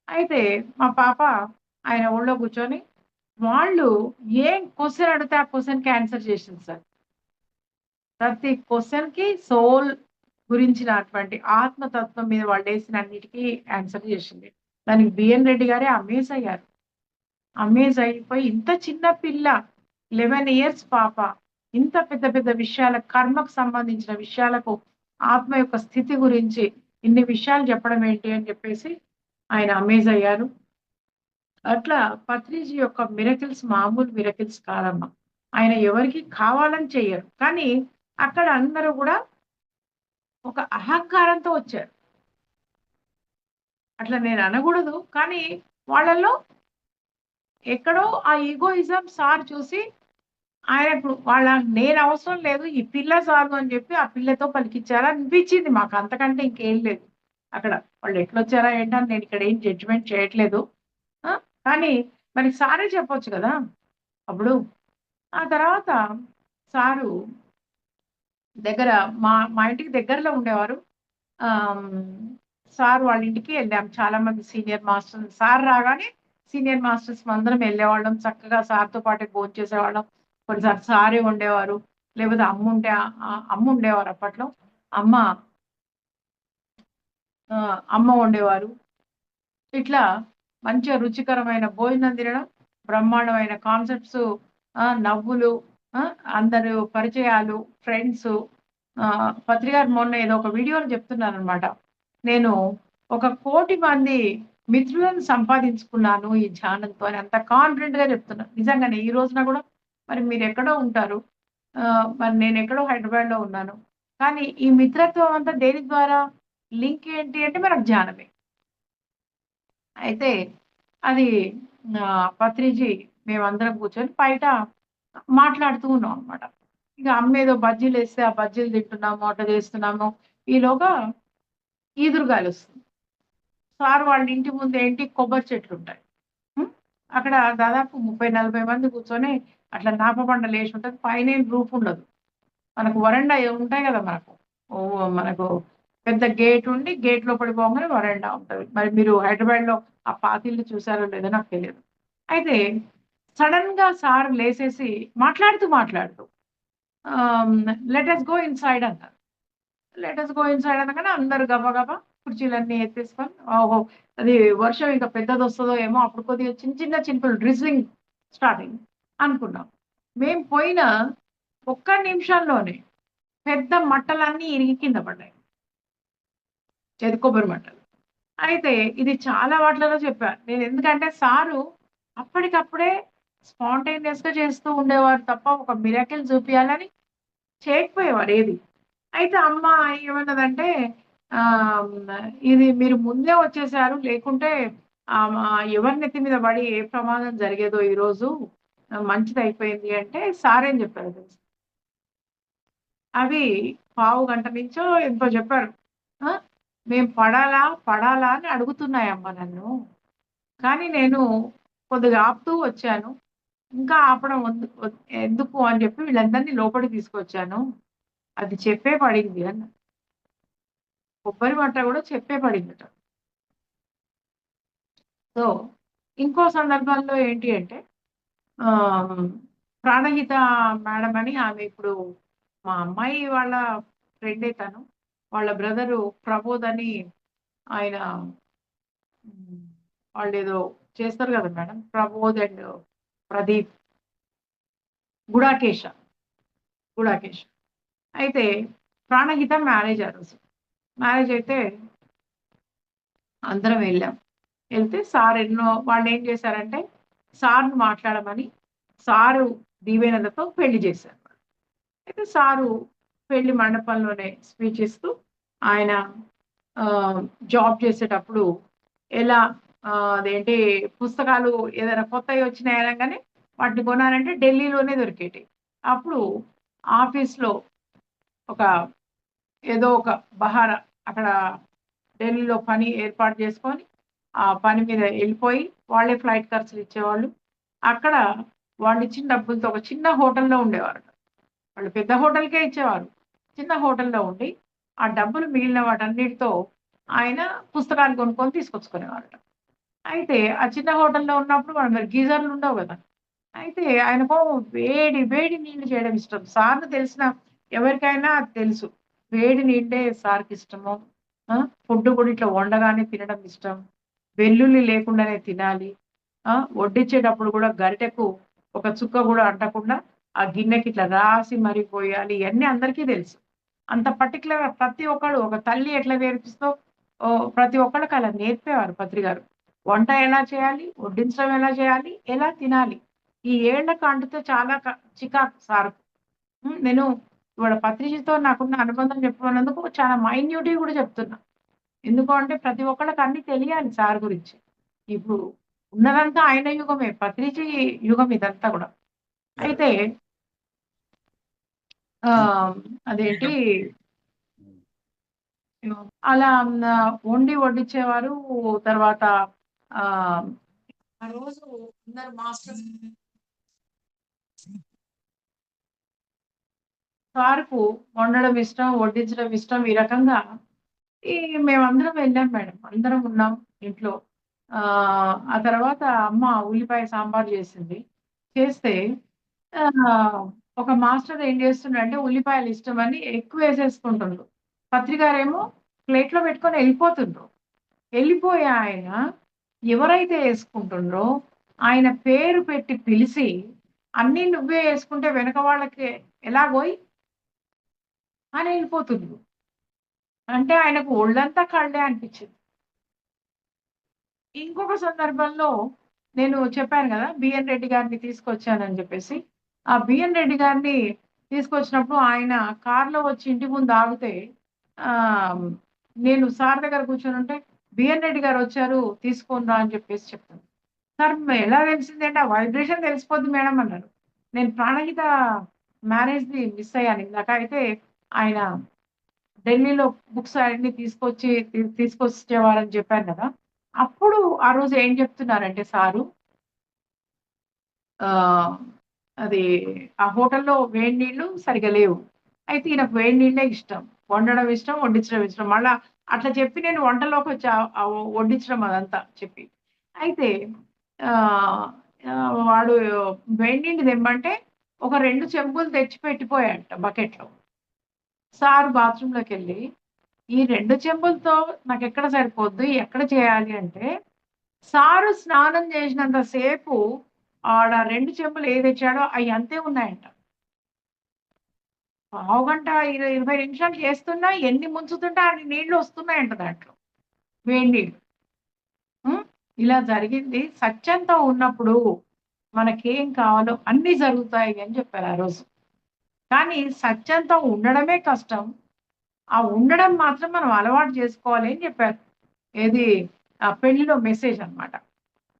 అయితే మా పాప ఆయన ఒళ్ళో కూర్చొని, వాళ్ళు ఏం క్వెషన్ అడిగితే ఆ క్వెషన్‌కి ఆన్సర్ చేసింది సార్. ప్రతి క్వెషన్‌కి సోల్ గురించినటువంటి ఆత్మతత్వం మీద వాళ్ళేసిన అన్నిటికి ఆన్సర్ చేసింది. దానికి బిఎన్ రెడ్డి గారే అమేజ్ అయ్యారు. అమేజ్ అయిపోయి ఇంత చిన్న పిల్ల 11 ఇయర్స్ పాప ఇంత పెద్ద పెద్ద విషయాల కర్మకు సంబంధించిన విషయాలకు ఆత్మ యొక్క స్థితి గురించి ఇన్ని విషయాలు చెప్పడం ఏంటి అని చెప్పేసి ఆయన అమేజ్ అయ్యారు. అట్లా పత్రిజీ యొక్క మిరకిల్స్ మామూలు మిరకిల్స్ కాదమ్మా. ఆయన ఎవరికీ కావాలని చెయ్యరు. కానీ అక్కడ అందరూ గూడా ఒక అహంకారంతో వచ్చారు. అట్లా నేను అనగూడదు. కానీ వాళ్ళలో ఎక్కడో ఆ ఈగోయిజం సార్ చూసి ఆయనకు నేను అవసరం లేదు. ఈ పిల్ల చాలు అని చెప్పి ఆ పిల్లతో పలికిచ్చారు అనిపించింది మాకు. అంతకంటే ఇంకేం లేదు. అక్కడ వాళ్ళు ఎట్లొచ్చారా ఏంటని నేను ఇక్కడ ఏం జడ్జ్‌మెంట్ చేయట్లేదు. ఆ! కానీ మరి సారే చెప్పొచ్చు గదా! అప్పుడు ఆ తర్వాత సారు దగ్గర మా మా ఇంటికి దగ్గరలో ఉండేవారు. ఆహ్, సార్ వాళ్ళ ఇంటికి ఎళ్ళాం. చాలామంది సీనియర్ మాస్టర్స్ సార్ రాగానే సీనియర్ మాస్టర్స్ అందరం ఎళ్ళేవాళ్ళం. చక్కగా సార్‌తో పాటే భోంచేసేవాళ్ళం. కొన్నిసార్లు సారే వండేవారు. లేకపోతే అమ్మ ఉండేవారు అప్పట్లో. అమ్మ అమ్మ వండేవారు. ఇట్లా మంచిగా రుచికరమైన భోజనం తినడం, బ్రహ్మాండమైన కాన్సెప్ట్స్, నవ్వులు, ఆ! అందరూ పరిచయాలు, ఫ్రెండ్సు. పత్రి గారు మొన్న ఏదో ఒక వీడియోలో చెప్తున్నారనమాట. నేను ఒక 1,00,00,000 మంది మిత్రులను సంపాదించుకున్నాను ఈ ధ్యానంతో అని అంత కాన్ఫిడెంట్‌గా చెప్తున్నారు. నిజంగానే ఈ రోజున గూడా మరి మీరెక్కడో ఉంటారు. మరి నేనెక్కడో హైదరాబాద్‌లో ఉన్నాను. కానీ ఈ మిత్రత్వం అంతా దేని ద్వారా? లింక్ ఏంటి అంటే మనకు ధ్యానమే. అయితే అది పత్రిజీ మేమందరం కూర్చొని బయట మాట్లాడుతూ ఉన్నాం అనమాట. ఇక అమ్మ ఏదో బజ్జీలేస్తే ఆ బజ్జీలు తింటున్నాము, అట్లా చేస్తున్నాము. ఈలోగా ఈదురుగాలొస్తుంది. సార్ వాళ్ళ ఇంటి ముందు ఏంటి కొబ్బరి చెట్లుంటాయి. హ్మ్. అక్కడ దాదాపు 30, 40 మంది కూర్చొని అట్లా నాపబండలేసి ఉంటది. పైనేం రూఫ్ ఉండదు. మనకు వరండా ఉంటాయి గదా! మనకు. మనకు పెద్ద గేట్ ఉండి గేట్ లోపలికి పోగానే వరండా ఉంటది. మరి మీరు హైదరాబాద్‌లో ఆ పాతిల్లు చూసారో లేదో నాకు తెలీదు. అయితే సడెన్‌గా సార్ లేసేసి మాట్లాడుతూ ఆహ్, లెట్ అస్ గో ఇన్‌సైడ్ అన్నారు. లెట్ అస్ గో ఇన్‌సైడ్ అనగానే అందరూ గబగబా కుర్చీలన్నీ ఎత్తేసుకొని ఓహో! అది వర్షం ఇంక పెద్దదొస్తదో ఏమో అప్పుడు కొద్దిగా చిన్న చిన్న చినుకులు డ్రిజ్లింగ్ స్టార్ట్ అయింది అనుకున్నాం. మేము పోయిన ఒక్క నిమిషంలోనే పెద్ద మట్టలన్నీ ఇరిగి కింద పడ్డాయి. చేదు కొబ్బరి మట్టలు. అయితే ఇది చాలా వాటిలలో చెప్పా. నేను ఎందుకంటే సారు అప్పటికప్పుడే స్పాంటేనియస్‌గా చేస్తూ ఉండేవారు తప్ప ఒక మిరాకిల్ చూపియాలని చేయకపోయేవారు ఏది. అయితే అమ్మ ఏమన్నదంటే ఆహ్, ఇది మీరు ముందే వచ్చేసారు లేకుంటే ఎవరి నెత్తి మీద పడి ఏ ప్రమాదం జరిగేదో ఈరోజు మంచిదయిపోయింది అంటే సారేం చెప్పారో తెలుసా? అవి పావుగంట నుంచో ఎంతో చెప్పారు. ఆ! మేము పడాలా అని అడుగుతున్నాయమ్మ నన్ను. కానీ నేను కొద్దిగా ఆపుతూ వచ్చాను. ఇంకా ఆపడం ఎందుకు అని చెప్పి వీళ్ళందరిని లోపలికి తీసుకొచ్చాను. అది చెప్పే పడింది అన్న. కొబ్బరి మంట గూడా చెప్పే పడిందట. సో, ఇంకో సందర్భంలో ఏంటి అంటే ఆహ్, ప్రాణహిత మేడం అని ఆమె ఇప్పుడు మా అమ్మాయి వాళ్ళ ఫ్రెండే తను. వాళ్ళ బ్రదరు ప్రబోధ్ అని ఆయన హ్మ్. వాళ్ళేదో చేస్తారు గదా! మేడం. ప్రబోధ్ అండ్ ప్రదీప్, గుడాకేశ, గుడాకేశ. అయితే ప్రాణహిత మ్యారేజ్ ఆ రోజు. మ్యారేజ్ అయితే అందరం వెళ్ళాం. ఎళ్తే సార్ వాళ్ళేం చేశారంటే సార్‌ని మాట్లాడమని సారు దీవెనలతో పెళ్లి చేశారు. అయితే సారు పెళ్లి మండపంలోనే స్పీచ్ ఇస్తూ ఆయన ఆహ్, జాబ్ చేసేటప్పుడు ఎలా అదేంటి పుస్తకాలు ఏదైనా కొత్తయి వచ్చినాయి అనంగానే వాటిని కొనాలంటే ఢిల్లీలోనే దొరికేటియి. అప్పుడు ఆఫీస్‌లో ఒక ఏదో ఒక బహార అక్కడ ఢిల్లీలో పని ఏర్పాటు చేసుకొని, ఆ పని మీద ఎళ్ళిపోయి వాళ్ళే ఫ్లైట్ ఖర్చులు ఇచ్చేవాళ్ళు. అక్కడ వాళ్ళిచ్చిన డబ్బులతో ఒక చిన్న హోటల్‌లో ఉండేవారట. వాళ్ళు పెద్ద హోటల్‌కే ఇచ్చేవారు. చిన్న హోటల్‌లో ఉండి, ఆ డబ్బులు మిగిలిన వాటన్నిటితో ఆయన పుస్తకాలు కొనుక్కొని తీసుకొచ్చుకునేవారట. అయితే ఆ చిన్న హోటల్‌లో ఉన్నప్పుడు మరి గీజర్‌లు ఉండవు గదా! అయితే ఆయనకు వేడి వేడి నీళ్లు చేయడం ఇష్టం. సార్‌ని తెలిసిన ఎవరికైనా అది తెలుసు. వేడి నీళ్ళే సార్‌కిష్టము. ఆ! ఫుడ్ కూడా ఇట్లా వండగానే తినడం ఇష్టం. వెల్లుల్లి లేకుండానే తినాలి. ఆ! వడ్డించేటప్పుడు కూడా గరిటెకు ఒక చుక్క గూడా అంటకుండా ఆ గిన్నెకి ఇట్లా రాసి మరి పోయాలి. ఇయన్నీ అందరికీ తెలుసు. అంత పర్టిక్యులర్‌గా ప్రతి ఒక్కడు ఒక తల్లి ఎట్లా నేర్పిస్తో ప్రతి ఒక్కళ్ళకి అలా నేర్పేవారు పత్రి గారు. వంట ఎలా చేయాలి? వడ్డించడం ఎలా చేయాలి? ఎలా తినాలి? ఈ ఏళ్ళకి అంటితే చాలా చికాకు సార్‌కు. నేను ఇవాళ పత్రికతో నాకున్న అనుబంధం చెప్పుకున్నందుకు చాలా మైన్యూట్‌వి కూడా చెప్తున్నా. ఎందుకు అంటే ప్రతి ఒక్కళ్ళకి అన్నీ తెలియాలి సార్ గురించి. ఇప్పుడు ఉన్నదంతా ఆయన యుగమే. పత్రిజీ యుగం ఇదంతా గూడా. కరెక్ట్. అయితే ఆహ్, అదేంటి అలా వడ్డించేవారు. తర్వాత ఆహ్, ఆ రోజు అందరు మాస్టర్స్ సార్‌కు వండడం ఇష్టం, వడ్డించడం ఇష్టం. ఈ రకంగా ఈ మేమందరం వెళ్ళాం మేడం. అందరం ఉన్నాం ఇంట్లో. ఆ తర్వాత అమ్మ ఉల్లిపాయ సాంబార్ చేసింది. చేస్తే ఆహ్, ఒక మాస్టర్ ఏం చేస్తుండంటే ఉల్లిపాయలు ఇష్టమని ఎక్కువేసేసుకుంటుండ్రు. పత్రికారేమో ప్లేట్‌లో పెట్టుకొని ఎళ్ళిపోతుండ్రు. ఎళ్ళిపోయి ఆయన ఎవరైతే యేసుకుంటుండ్రో ఆయన పేరు పెట్టి పిలిసి, "అన్నీ నువ్వే యేసుకుంటే వెనక వాళ్ళకి ఎలాగోయ్" అని ఎళ్ళిపోతుండ్రు. అంటే ఆయనకు ఒళ్ళంతా కళ్ళే అనిపిచ్చింది. ఇంకొక సందర్భంలో నేను చెప్పాను గదా! బిఎన్ రెడ్డి గారిని తీసుకొచ్చానని జెప్పేసి. ఆ బిఎన్ రెడ్డి గారిని తీసుకొచ్చినప్పుడు ఆయన కార్‌లో వచ్చి ఇంటి ముందు ఆగితే ఆహ్, నేను సార్ దగ్గర కూర్చొనుంటే, "బిఎన్ రెడ్డి గారొచ్చారు తీసుకొని రా" అని చెప్పేసి చెప్పాను. సార్ ఎలా తెలిసిందంటే, "ఆ వైబ్రేషన్ తెలిసిపోద్ది మేడం" అన్నారు. నేను ప్రాణహిత మ్యారేజ్‌ది మిస్ అయ్యాను. ఇందాక అయితే ఆయన ఢిల్లీలో బుక్స్ అయన్నీ తీసుకొచ్చేవారని చెప్పాను కదా! అప్పుడు ఆ రోజు ఏం చెప్తున్నారంటే సారు ఆహ్, అది ఆ హోటల్‌లో వేడి నీళ్ళు సరిగ్గా లేవు. అయితే ఈయనకు వేడి నీళ్ళే ఇష్టం. వండడం ఇష్టం, వడ్డించడం ఇష్టం. మళ్ళా అట్లా చెప్పి నేను వంటలోకొచ్చా వడ్డించడం అదంతా చెప్పి. అయితే ఆహ్, వాడు వేడి నీళ్ళు తెమ్మంటే ఒక 2 చెంబులు తెచ్చి పెట్టిపోయాడట బకెట్‌లో. సారు బాత్రూమ్‌లోకెళ్ళి ఈ 2 చెంబులతో నాకెక్కడ సరిపోద్ది? ఎక్కడ చేయాలి అంటే, సారు స్నానం చేసినంత సేపు ఆడ 2 చెంబులు ఏది తెచ్చాడో అయి అంతే ఉన్నాయంట. పావుగంట, 20 నిమిషాలు చేస్తున్నా ఎన్ని ముంచుతుంటే అన్ని నీళ్లు వస్తున్నాయంట దాంట్లో. వేడి నీళ్ళు. హ్మ్. ఇలా జరిగింది. సత్యంతో ఉన్నప్పుడు మనకేం కావాలో అన్నీ జరుగుతాయి అని చెప్పారు ఆ రోజు. కానీ సత్యంతో ఉండడమే కష్టం. ఆ ఉండడం మాత్రం మనం అలవాటు చేసుకోవాలి అని చెప్పారు. ఏది పెళ్లిలో మెసేజ్ అన్నమాట.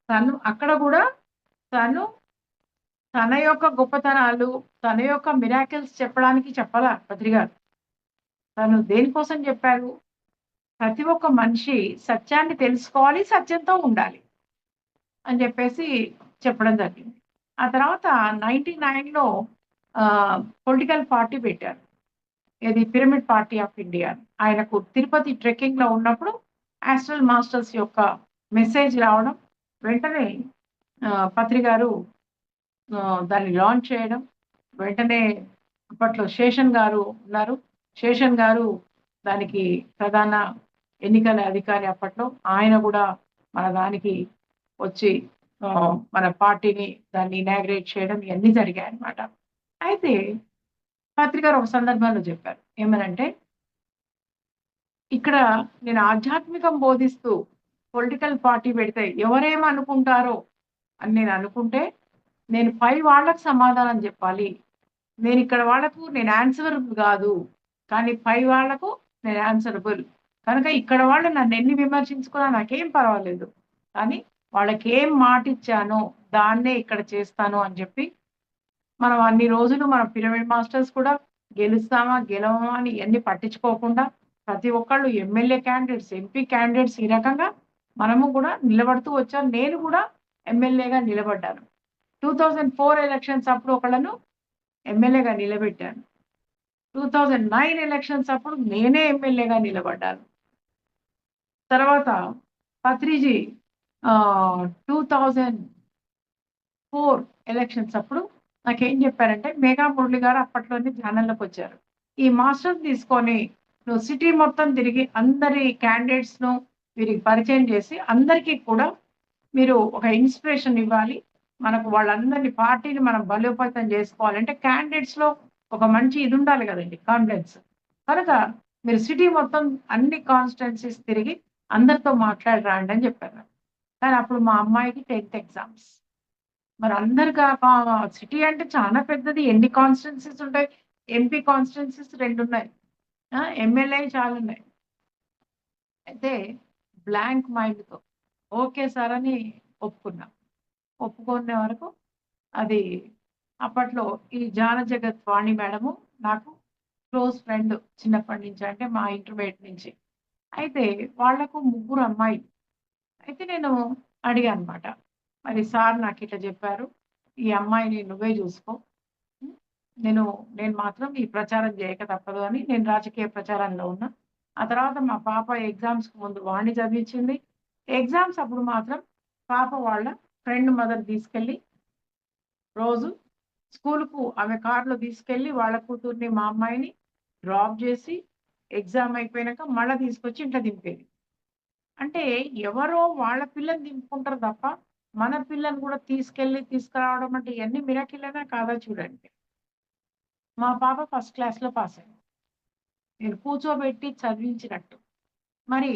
తను అక్కడ గూడా తను తన యొక్క గొప్పతనాలు, తన యొక్క మిరాకిల్స్ చెప్పడానికి చెప్పలా బద్రి గారు. తను దేనికోసం చెప్పారు? ప్రతి ఒక్క మనిషి సత్యాన్ని తెలుసుకోవాలి, సత్యంతో ఉండాలి అని చెప్పేసి చెప్పడం జరిగింది. ఆ తర్వాత 99లో పొలిటికల్ పార్టీ పెట్టారు. ఏది పిరమిడ్ పార్టీ ఆఫ్ ఇండియా అని. ఆయనకు తిరుపతి ట్రెక్కింగ్‌లో ఉన్నప్పుడు ఆస్ట్రల్ మాస్టర్స్ యొక్క మెసేజ్ రావడం, వెంటనే పత్రి గారు దాన్ని లాంచ్ చేయడం, వెంటనే అప్పట్లో శేషన్ గారు ఉన్నారు. శేషన్ గారు దానికి ప్రధాన ఎన్నికల అధికారి అప్పట్లో. ఆయన గూడా మన దానికి వచ్చి మన పార్టీని దాన్ని ఇనాగ్రేట్ చేయడం ఇయన్నీ జరిగాయన్నమాట. అయితే పత్రి గారు ఒక సందర్భంలో చెప్పారు. ఏమనంటే, ఇక్కడ నేను ఆధ్యాత్మికం బోధిస్తూ పొలిటికల్ పార్టీ పెడితే ఎవరేమనుకుంటారో అని నేను అనుకుంటే, నేను పై వాళ్ళకి సమాధానం జెప్పాలి. నేనిక్కడ వాళ్ళకు నేను ఆన్సరబుల్ గాదు. కానీ పై వాళ్ళకు నేను ఆన్సరబుల్. కనుక ఇక్కడ వాళ్ళు నన్నెన్ని విమర్శించుకున్నా నాకేం పర్వాలేదు. కానీ వాళ్ళకేం మాటిచ్చానో దాన్నే ఇక్కడ చేస్తాను అని జెప్పి, మనం అన్ని రోజులు మన పిరమిడ్ మాస్టర్స్ కూడా గెలుస్తామా, గెలవమా అని ఇయన్నీ పట్టించుకోకుండా ప్రతి ఒక్కళ్ళు ఎమ్మెల్యే క్యాండిడేట్స్, ఎంపీ క్యాండిడేట్స్ ఈ రకంగా మనము గూడా నిలబడుతూ వచ్చాం. నేను గూడా ఎమ్మెల్యేగా నిలబడ్డాను. 2004 ఎలక్షన్స్ అప్పుడు ఒకళ్ళను ఎమ్మెల్యేగా నిలబెట్టాను. 2009 ఎలక్షన్స్ అప్పుడు నేనే ఎమ్మెల్యేగా నిలబడ్డాను. తర్వాత పత్రిజీ 2004 ఎలక్షన్స్ అప్పుడు నాకేం చెప్పారంటే, మేఘా మురళి గారు అప్పట్లోనే ఛానల్‌లోకొచ్చారు. ఈ మాస్టర్‌ని తీసుకొని నువ్వు సిటీ మొత్తం తిరిగి అందరి క్యాండిడేట్స్‌ను వీరికి పరిచయం చేసి, అందరికీ కూడా మీరు ఒక ఇన్‌స్పిరేషన్ ఇవ్వాలి. మనకు వాళ్ళందరిని పార్టీని మనం బలోపేతం చేసుకోవాలంటే క్యాండిడేట్స్‌లో ఒక మంచి ఇది ఉండాలి గదండీ! కాన్ఫిడెన్స్. కనుక మీరు సిటీ మొత్తం అన్ని కాన్స్టిట్యుయెన్సీస్ తిరిగి అందరితో మాట్లాడి రాండి అని చెప్పారు. కానీ అప్పుడు మా అమ్మాయికి 10థ్ ఎగ్జామ్స్. మరి అందరికి సిటీ అంటే చాలా పెద్దది. ఎన్ని కాన్స్టిట్యుయెన్సీస్ ఉంటాయి? ఎంపీ కాన్స్టిట్యుయెన్సీస్ 2 ఉన్నాయి. ఎమ్మెల్యేవి చాలా ఉన్నాయి. అయితే బ్లాంక్ మైండ్‌తో ఓకే సార్ అని ఒప్పుకున్నా. ఒప్పుకునే వరకు అది అప్పట్లో ఈ జాన జగత్ వాణి మేడము నాకు క్లోజ్ ఫ్రెండ్ చిన్నప్పటి నుంచి. అంటే మా ఇంటర్మీడియేట్ నుంచి. అయితే వాళ్ళకు ముగ్గురు అమ్మాయిలు. అయితే నేను అడిగానన్నమాట. మరి సార్ నాకిట్లా జెప్పారు. ఈ అమ్మాయిని నువ్వే జూసుకో. హ్మ్. నేను నేను మాత్రం ఈ ప్రచారం జేయక తప్పదు అని నేను రాజకీయ ప్రచారంలో ఉన్నా. ఆ తర్వాత మా పాప ఎగ్జామ్స్‌కి ముందు వాణి చదివించింది. ఎగ్జామ్స్ అప్పుడు మాత్రం పాప వాళ్ళ ఫ్రెండ్ మదర్ తీసుకెళ్ళి రోజు స్కూలుకు ఆమె కార్‌లో తీసుకెళ్ళి వాళ్ళ కూతుర్ని, మా అమ్మాయిని డ్రాప్ జేసి, ఎగ్జామ్ అయిపోయినాక మళ్ళా తీసుకొచ్చి ఇంట్లో దింపేది. అంటే ఎవరో వాళ్ళ పిల్లని దింపుకుంటారు తప్ప, మన పిల్లని గూడా తీసుకెళ్ళి తీసుకురావడం అంటే ఇయన్నీ మిరాకిలేనా కాదా చూడండి. మా పాప ఫస్ట్ క్లాస్‌లో పాసయింది. నేను కూర్చోబెట్టి చదివించినట్టు. మరి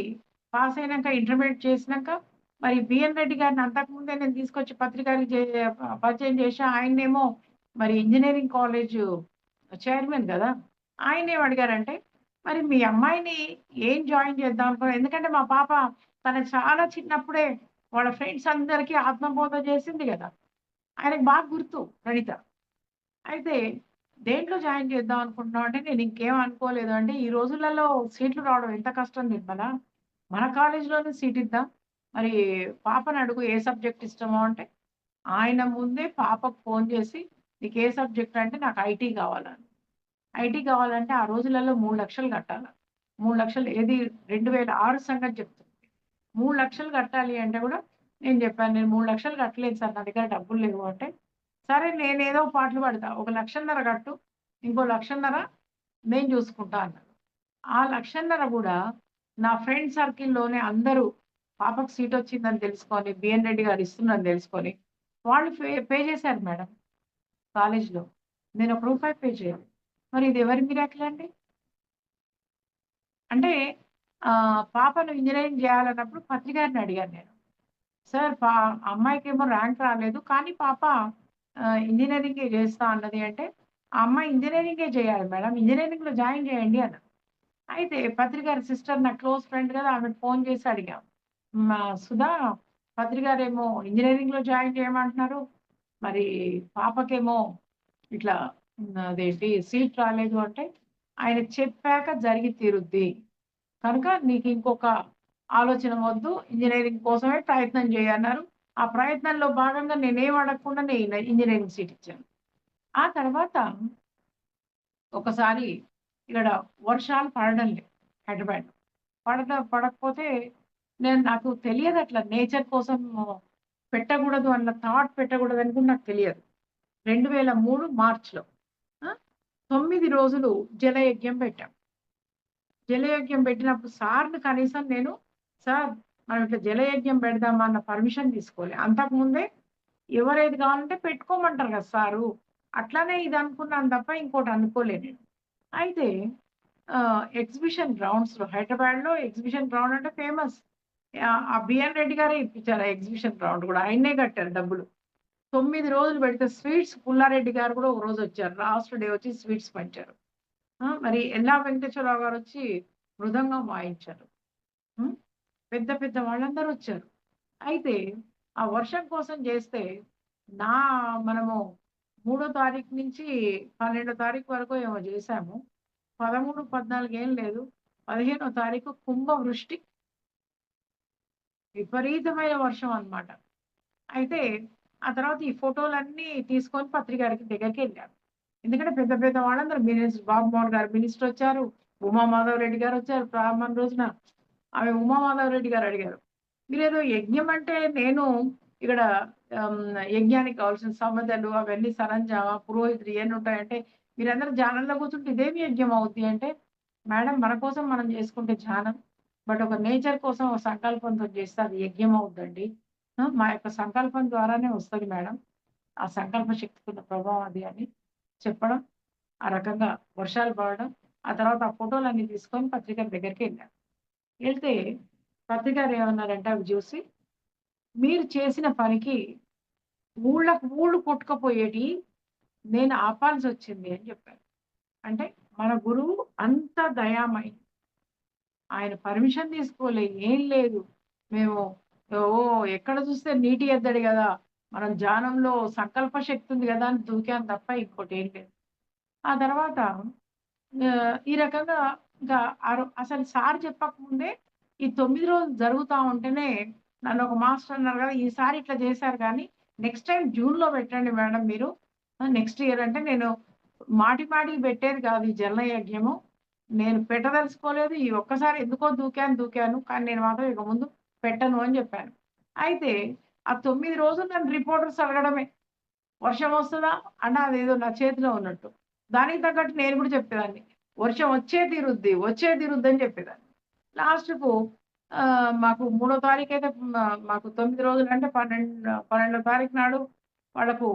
పాసయినాక ఇంటర్మీడియేట్ చేసినాక మరి బిఎన్ రెడ్డి గారిని అంతకుముందే నేను తీసుకొచ్చి పత్రికకి పరిచయం చేశా. ఆయన్నేమో మరి ఇంజినీరింగ్ కాలేజు చైర్మన్ గదా! ఆయనేం అడిగారంటే, "మరి మీ అమ్మాయిని ఏం జాయిన్ చేద్దాం అనుకున్నారు?" ఎందుకంటే మా పాప తను చాలా చిన్నప్పుడే వాళ్ళ ఫ్రెండ్స్ అందరికీ ఆత్మబోధ చేసింది గదా! ఆయనకు బాగా గుర్తు ప్రణీత. అయితే దేంట్లో జాయిన్ చేద్దాం అనుకుంటున్నావు అంటే, నేను ఇంకేం అనుకోలేదు అంటే, ఈ రోజులలో సీట్లు రావడం ఎంత కష్టం నిర్మలా. మన కాలేజీలోనే సీట్ ఇద్దాం. మరి పాపని అడుగు ఏ సబ్జెక్ట్ ఇష్టమో అంటే, ఆయన ముందే పాపకు ఫోన్ చేసి, "నీకు ఏ సబ్జెక్ట్" అంటే, "నాకు ఐటీ కావాలని." ఐటీ కావాలంటే ఆ రోజులలో 3,00,000 కట్టాల. 3,00,000 ఏది 2006 సంగతి చెప్తున్నా. 3,00,000 కట్టాలి అంటే గూడా నేను జెప్పాను. "నేను 3,00,000 కట్టలేను సార్. నా దగ్గర డబ్బులు లేవు" అంటే, "సరే నేనేదో పాటలు పాడతా. ఒక 1,50,000 కట్టు. ఇంకో 1,50,000 నేను జూసుకుంటా" అన్నారు. ఆ 1,50,000 గూడా నా ఫ్రెండ్ సర్కిల్‌లోనే అందరూ పాపకు సీటొచ్చిందని తెలుసుకొని, బిఎన్ రెడ్డి గారు ఇస్తున్నారని తెలుసుకొని, వాళ్ళు పే చేశారు మేడం కాలేజ్‌లో. నేనొక రూపాయి పే చేయలేదు. మరి ఇది ఎవరి మిరాకిల్ అండి? అంటే పాపను ఇంజినీరింగ్ జేయాలన్నప్పుడు పత్రి గారిని అడిగాను నేను. సార్ అమ్మాయికేమో ర్యాంక్ రాలేదు. కానీ పాప ఇంజినీరింగే జేస్తా అన్నది అంటే, ఆ అమ్మాయి ఇంజినీరింగే జేయాలి మేడం. ఇంజినీరింగ్‌లో జాయిన్ జేయండి అన్నారు. అయితే పత్రి గారి సిస్టర్ నా క్లోజ్ ఫ్రెండ్ గదా! ఆమెకు ఫోన్ చేసి అడిగాం. సుధా పత్రి గారేమో ఇంజినీరింగ్‌లో జాయిన్ చేయమంటున్నారు. మరి పాపకేమో ఇట్లా అదేంటి సీట్ రాలేదు అంటే, ఆయన చెప్పాక జరిగి తీరుద్ది. కనుక నీకు ఇంకొక ఆలోచన వద్దు. ఇంజినీరింగ్ కోసమే ప్రయత్నం చేయన్నారు. ఆ ప్రయత్నంలో భాగంగా నేనేం అడగకుండానే ఇంజినీరింగ్ సీట్ ఇచ్చాను. ఆ తర్వాత ఒకసారి ఇక్కడ వర్షాలు పడడం లేదు హైదరాబాద్‌లో. పడకపోతే నాకు తెలియదు అట్లా నేచర్ కోసం పెట్టకూడదు అన్న థాట్ పెట్టకూడదని కూడా నాకు తెలియదు. 2003 మార్చ్‌లో ఆ! 9 రోజులు జలయజ్ఞం పెట్టాం. జలయజ్ఞం పెట్టినప్పుడు సార్‌ని కనీసం నేను సార్ మనం ఇట్లా జలయజ్ఞం పెడదామా అన్న పర్మిషన్ తీసుకోలే. అంతకుముందే ఎవరేది కావాలంటే పెట్టుకోమంటారు కదా సారు. అట్లనే ఇది అనుకున్నాను తప్ప ఇంకోటి అనుకోలే నేను. అయితే ఎగ్జిబిషన్ గ్రౌండ్స్‌లో హైదరాబాద్‌లో ఎగ్జిబిషన్ గ్రౌండ్ అంటే ఫేమస్. ఆ బిఎన్ రెడ్డి గారే ఇప్పించారు ఆ ఎగ్జిబిషన్ గ్రౌండ్ గూడా. ఆయన్నే కట్టారు డబ్బులు. 9 రోజులు పెడితే స్వీట్స్ పుల్లారెడ్డి గారు కూడా ఒక రోజొచ్చారు. లాస్ట్ డే వచ్చి స్వీట్స్ పంచారు. మరి ఎల్లా వెంకటేశ్వరరావు గారొచ్చి మృదంగం వాయించారు. హ్మ్. పెద్ద పెద్ద వాళ్ళందరొచ్చారు. అయితే ఆ వర్షం కోసం జేస్తే నా మనము 3 తారీఖు నుంచి 12 తారీఖు వరకు ఏమో జేశాము. 13, 14 ఏం లేదు. 15 తారీఖు కుంభవృష్టి విపరీతమైన వర్షం అన్నమాట. అయితే ఆ తర్వాత ఈ ఫోటోలన్నీ తీసుకొని పత్రిక గారికి దగ్గరికెళ్ళాను. ఎందుకంటే పెద్ద పెద్ద వాళ్ళందరూ బాబుమోహన్ గారు మినిస్టరొచ్చారు. ఉమామాధవ్ రెడ్డి గారొచ్చారు ప్రారంభం రోజున. ఆమె ఉమామాధవ్ రెడ్డి గారు అడిగారు. మీరేదో యజ్ఞం అంటే నేను ఇక్కడ యజ్ఞానికి కావాల్సిన సమిధలు అవన్నీ సరంజామా, పురోహితులు ఇయన్నీ ఉంటాయంటే మీరందరూ ధ్యానంలో కూర్చుంటే ఇదేమి యజ్ఞం అవుద్ది అంటే, మేడం మన కోసం మనం చేసుకుంటే ధ్యానం. బట్ ఒక నేచర్ కోసం ఒక సంకల్పంతో చేస్తే అది యజ్ఞం అవుద్దండి. మా యొక్క సంకల్పం ద్వారానే వస్తది మేడం. ఆ సంకల్ప శక్తికున్న ప్రభావం అది అని చెప్పడం. ఆ రకంగా వర్షాలు పడడం. ఆ తర్వాత ఆ ఫోటోలన్నీ తీసుకొని పత్రికల దగ్గరికెళ్ళాను. ఎళ్తే పత్రికారు ఏమన్నారంటే అవి జూసి, "మీరు చేసిన పనికి ఊళ్ళకి ఊళ్ళు కొట్టుకుపోయేటియి నేను ఆపాల్సొచ్చింది" అని చెప్పారు. అంటే మన గురువు అంత దయామయి. ఆయన పర్మిషన్ తీసుకోలే. ఏం లేదు. మేము ఎక్కడ చూస్తే నీటి ఎద్దడి గదా! మనం ధ్యానంలో సంకల్ప శక్తి ఉంది గదా! అని దూకాం తప్ప ఇంకోటేం లేదు. ఆ తర్వాత ఈ రకంగా ఇంకా అసలు సార్ చెప్పకముందే ఈ 9 రోజులు జరుగుతా ఉంటేనే నన్నొక మాస్టర్ అన్నారు గదా! ఈసారి ఇట్లా చేశారు గానీ నెక్స్ట్ టైమ్ జూన్‌లో పెట్టండి మేడం మీరు. నెక్స్ట్ ఇయర్ అంటే నేను మాటి మాటికి పెట్టేది కాదు ఈ జలన యజ్ఞము. నేను పెట్టదలుచుకోలేదు. ఈ ఒక్కసారి ఎందుకో దూకాను. కానీ నేను మాత్రం ఇక ముందు పెట్టను అని జెప్పాను. అయితే ఆ 9 రోజులు నన్ను రిపోర్టర్స్ అడగడమే. వర్షం వస్తదా? అంటే అదేదో నా చేతిలో ఉన్నట్టు. దానికి తగ్గట్టు నేను గూడా చెప్పేదాన్ని. వర్షం వచ్చే తీరుద్ది అని చెప్పేదాన్ని. లాస్ట్‌కు మాకు మూడో తారీఖైతే మాకు 9 రోజులంటే 12 తారీఖు నాడు వాళ్ళకు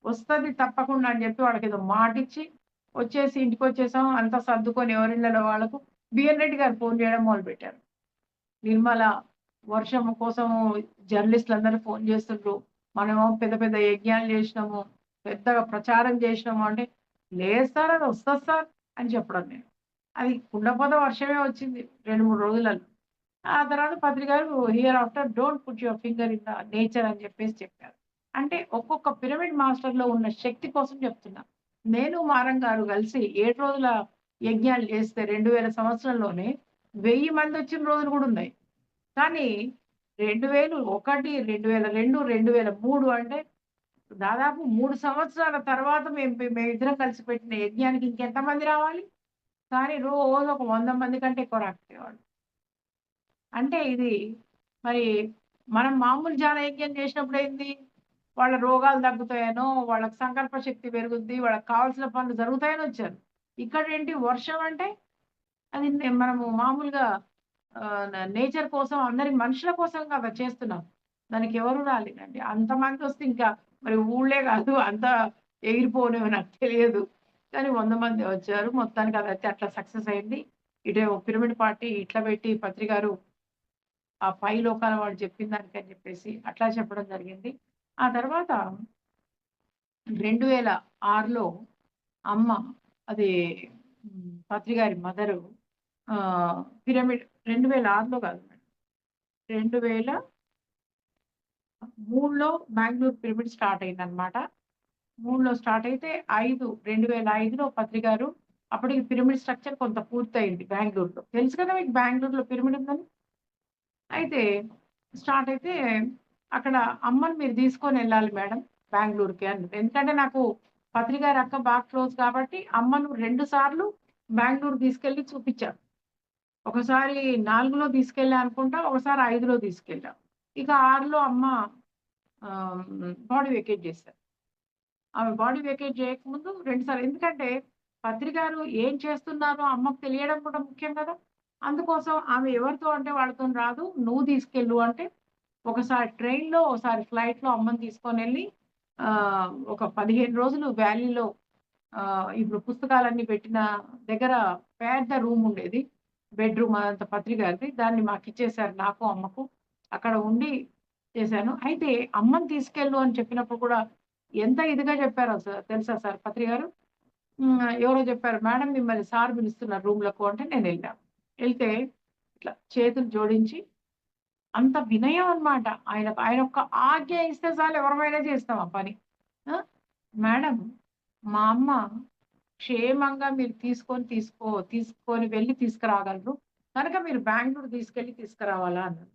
వస్తది తప్పకుండా అని చెప్పి వాళ్ళకేదో మాటిచ్చి వచ్చేసి ఇంటికొచ్చేసాం. అంతా సర్దుకొని ఎవరిళ్ళలో వాళ్ళకు బిఎన్ రెడ్డి గారు ఫోన్ చేయడం మొదలుపెట్టారు. నిర్మల వర్షం కోసము జర్నలిస్ట్‌లందరూ ఫోను జేస్తుండ్రు. మనమేమో పెద్ద పెద్ద యజ్ఞాలు జేసినాము. పెద్దగా ప్రచారం జేసినాము అంటే, లేదు సార్ అది వస్తది సార్ అని చెప్పడం నేను. అది కుండపోత వర్షమే వచ్చింది 2, 3 రోజులలో. ఆ తర్వాత పత్రికారు hereafter don't put your finger in the nature అని చెప్పేసి చెప్పారు. అంటే ఒక్కొక్క పిరమిడ్ మాస్టర్‌లో ఉన్న శక్తి కోసం చెప్తున్నా. నేను మారం గారు కలిసి 7 రోజుల యజ్ఞాలు చేస్తే 2000 సంవత్సరంలోనే 1000 మంది వచ్చిన రోజులు కూడా ఉన్నాయి. కానీ 2001, 2002, 2003 అంటే దాదాపు 3 సంవత్సరాల తర్వాత మేమిద్దరం కలిసి పెట్టిన యజ్ఞానికి ఇంకెంతమంది రావాలి? కానీ రోజు ఒక 100 మంది కంటే ఎక్కువ రాకపోయేవాళ్ళు. అంటే ఇది మరి మనం మామూలు జ్ఞానయజ్ఞం చేసినప్పుడు ఏంది? వాళ్ళ రోగాలు తగ్గుతాయనో, వాళ్ళకి సంకల్ప శక్తి పెరుగుద్ది, వాళ్ళకి కావాల్సిన పనులు జరుగుతాయని వచ్చారు. ఇక్కడేంటి వర్షం అంటే అది మనము మామూలుగా నేచర్ కోసం అందరి మనుషుల కోసం కదా చేస్తున్నాం. దానికి ఎవరు రాలేదండి. అంతమందొస్తే ఇంకా మరి ఊళ్ళే కాదు అంతా ఎగిరిపోనేమో నాకు తెలియదు. కానీ 100 మందే వచ్చారు. మొత్తానికి అదైతే అట్లా సక్సెస్ అయింది. ఇటేమో పిరమిడ్ పార్టీ ఇట్లా పెట్టి పత్రి గారు ఆ పై లోకాల వాళ్ళు చెప్పిన దానికని చెప్పేసి అట్లా చెప్పడం జరిగింది. ఆ తర్వాత 2006లో అమ్మ అది పత్రి గారి మదరు పిరమిడ్ 2006లో కాదు మేడం. 2003లో బెంగుళూరు పిరమిడ్ స్టార్ట్ అయిందనమాట. 3లో స్టార్ట్ అయితే 2005లో పత్రి గారు అప్పటికి పిరమిడ్ స్ట్రక్చర్ కొంత పూర్తయింది బెంగుళూరులో. తెలుసు కదా మీకు బెంగుళూరులో పిరమిడ్ ఉందని? అయితే స్టార్ట్ అయితే అక్కడ అమ్మని మీరు తీసుకొనెళ్ళాలి మేడం బెంగుళూరుకి అన్నది. ఎందుకంటే నాకు పత్రి గారి అక్క బాగా క్లోజ్ కాబట్టి అమ్మను 2 సార్లు బెంగుళూరు తీసుకెళ్ళి చూపిచ్చారు. ఒకసారి 4లో తీసుకెళ్ళా అనుకుంటా. ఒకసారి 5లో తీసుకెళ్ళా. ఇక 6లో అమ్మ బాడీ వెకేట్ చేశారు. ఆమె బాడీ వెకేట్ చేయకముందు 2 సార్లు ఎందుకంటే పత్రి గారు ఏం చేస్తున్నారో అమ్మకు తెలియడం కూడా ముఖ్యం కదా! అందుకోసం ఆమె ఎవరితో అంటే వాళ్ళతోని రాదు. నువ్వు తీసుకెళ్ళు అంటే ఒకసారి ట్రైన్‌లో, ఒకసారి ఫ్లైట్‌లో అమ్మని తీసుకొనెళ్ళి ఒక 15 రోజులు వ్యాలీలో ఇప్పుడు పుస్తకాలన్నీ పెట్టిన దగ్గర పెద్ద రూమ్ ఉండేది. బెడ్‌రూమ్ అదంతా పత్రి గారిది. దాన్ని మాకిచ్చేసారు నాకు, అమ్మకు. అక్కడ ఉండి చేశాను. అయితే అమ్మని తీసుకెళ్ళు అని చెప్పినప్పుడు కూడా ఎంత ఇదిగా చెప్పారో తెలుసా సార్ పత్రి గారు? ఎవరో చెప్పారు, "మేడం మిమ్మల్ని సార్ పిలుస్తున్నారు రూమ్‌లకు" అంటే నేనెళ్ళా. ఎళ్తే ఇట్లా చేతులు జోడించి అంత వినయం అన్నమాట. ఆయన ఒక్క ఆజ్ఞ ఇస్తే చాలు ఎవరమైనా చేస్తాం ఆ పని. ఆ! మేడం మా అమ్మ క్షేమంగా మీరు తీసుకొని వెళ్లి తీసుకురాగలరు. కనుక మీరు బెంగుళూరు తీసుకెళ్ళి తీసుకురావాలా అన్నారు.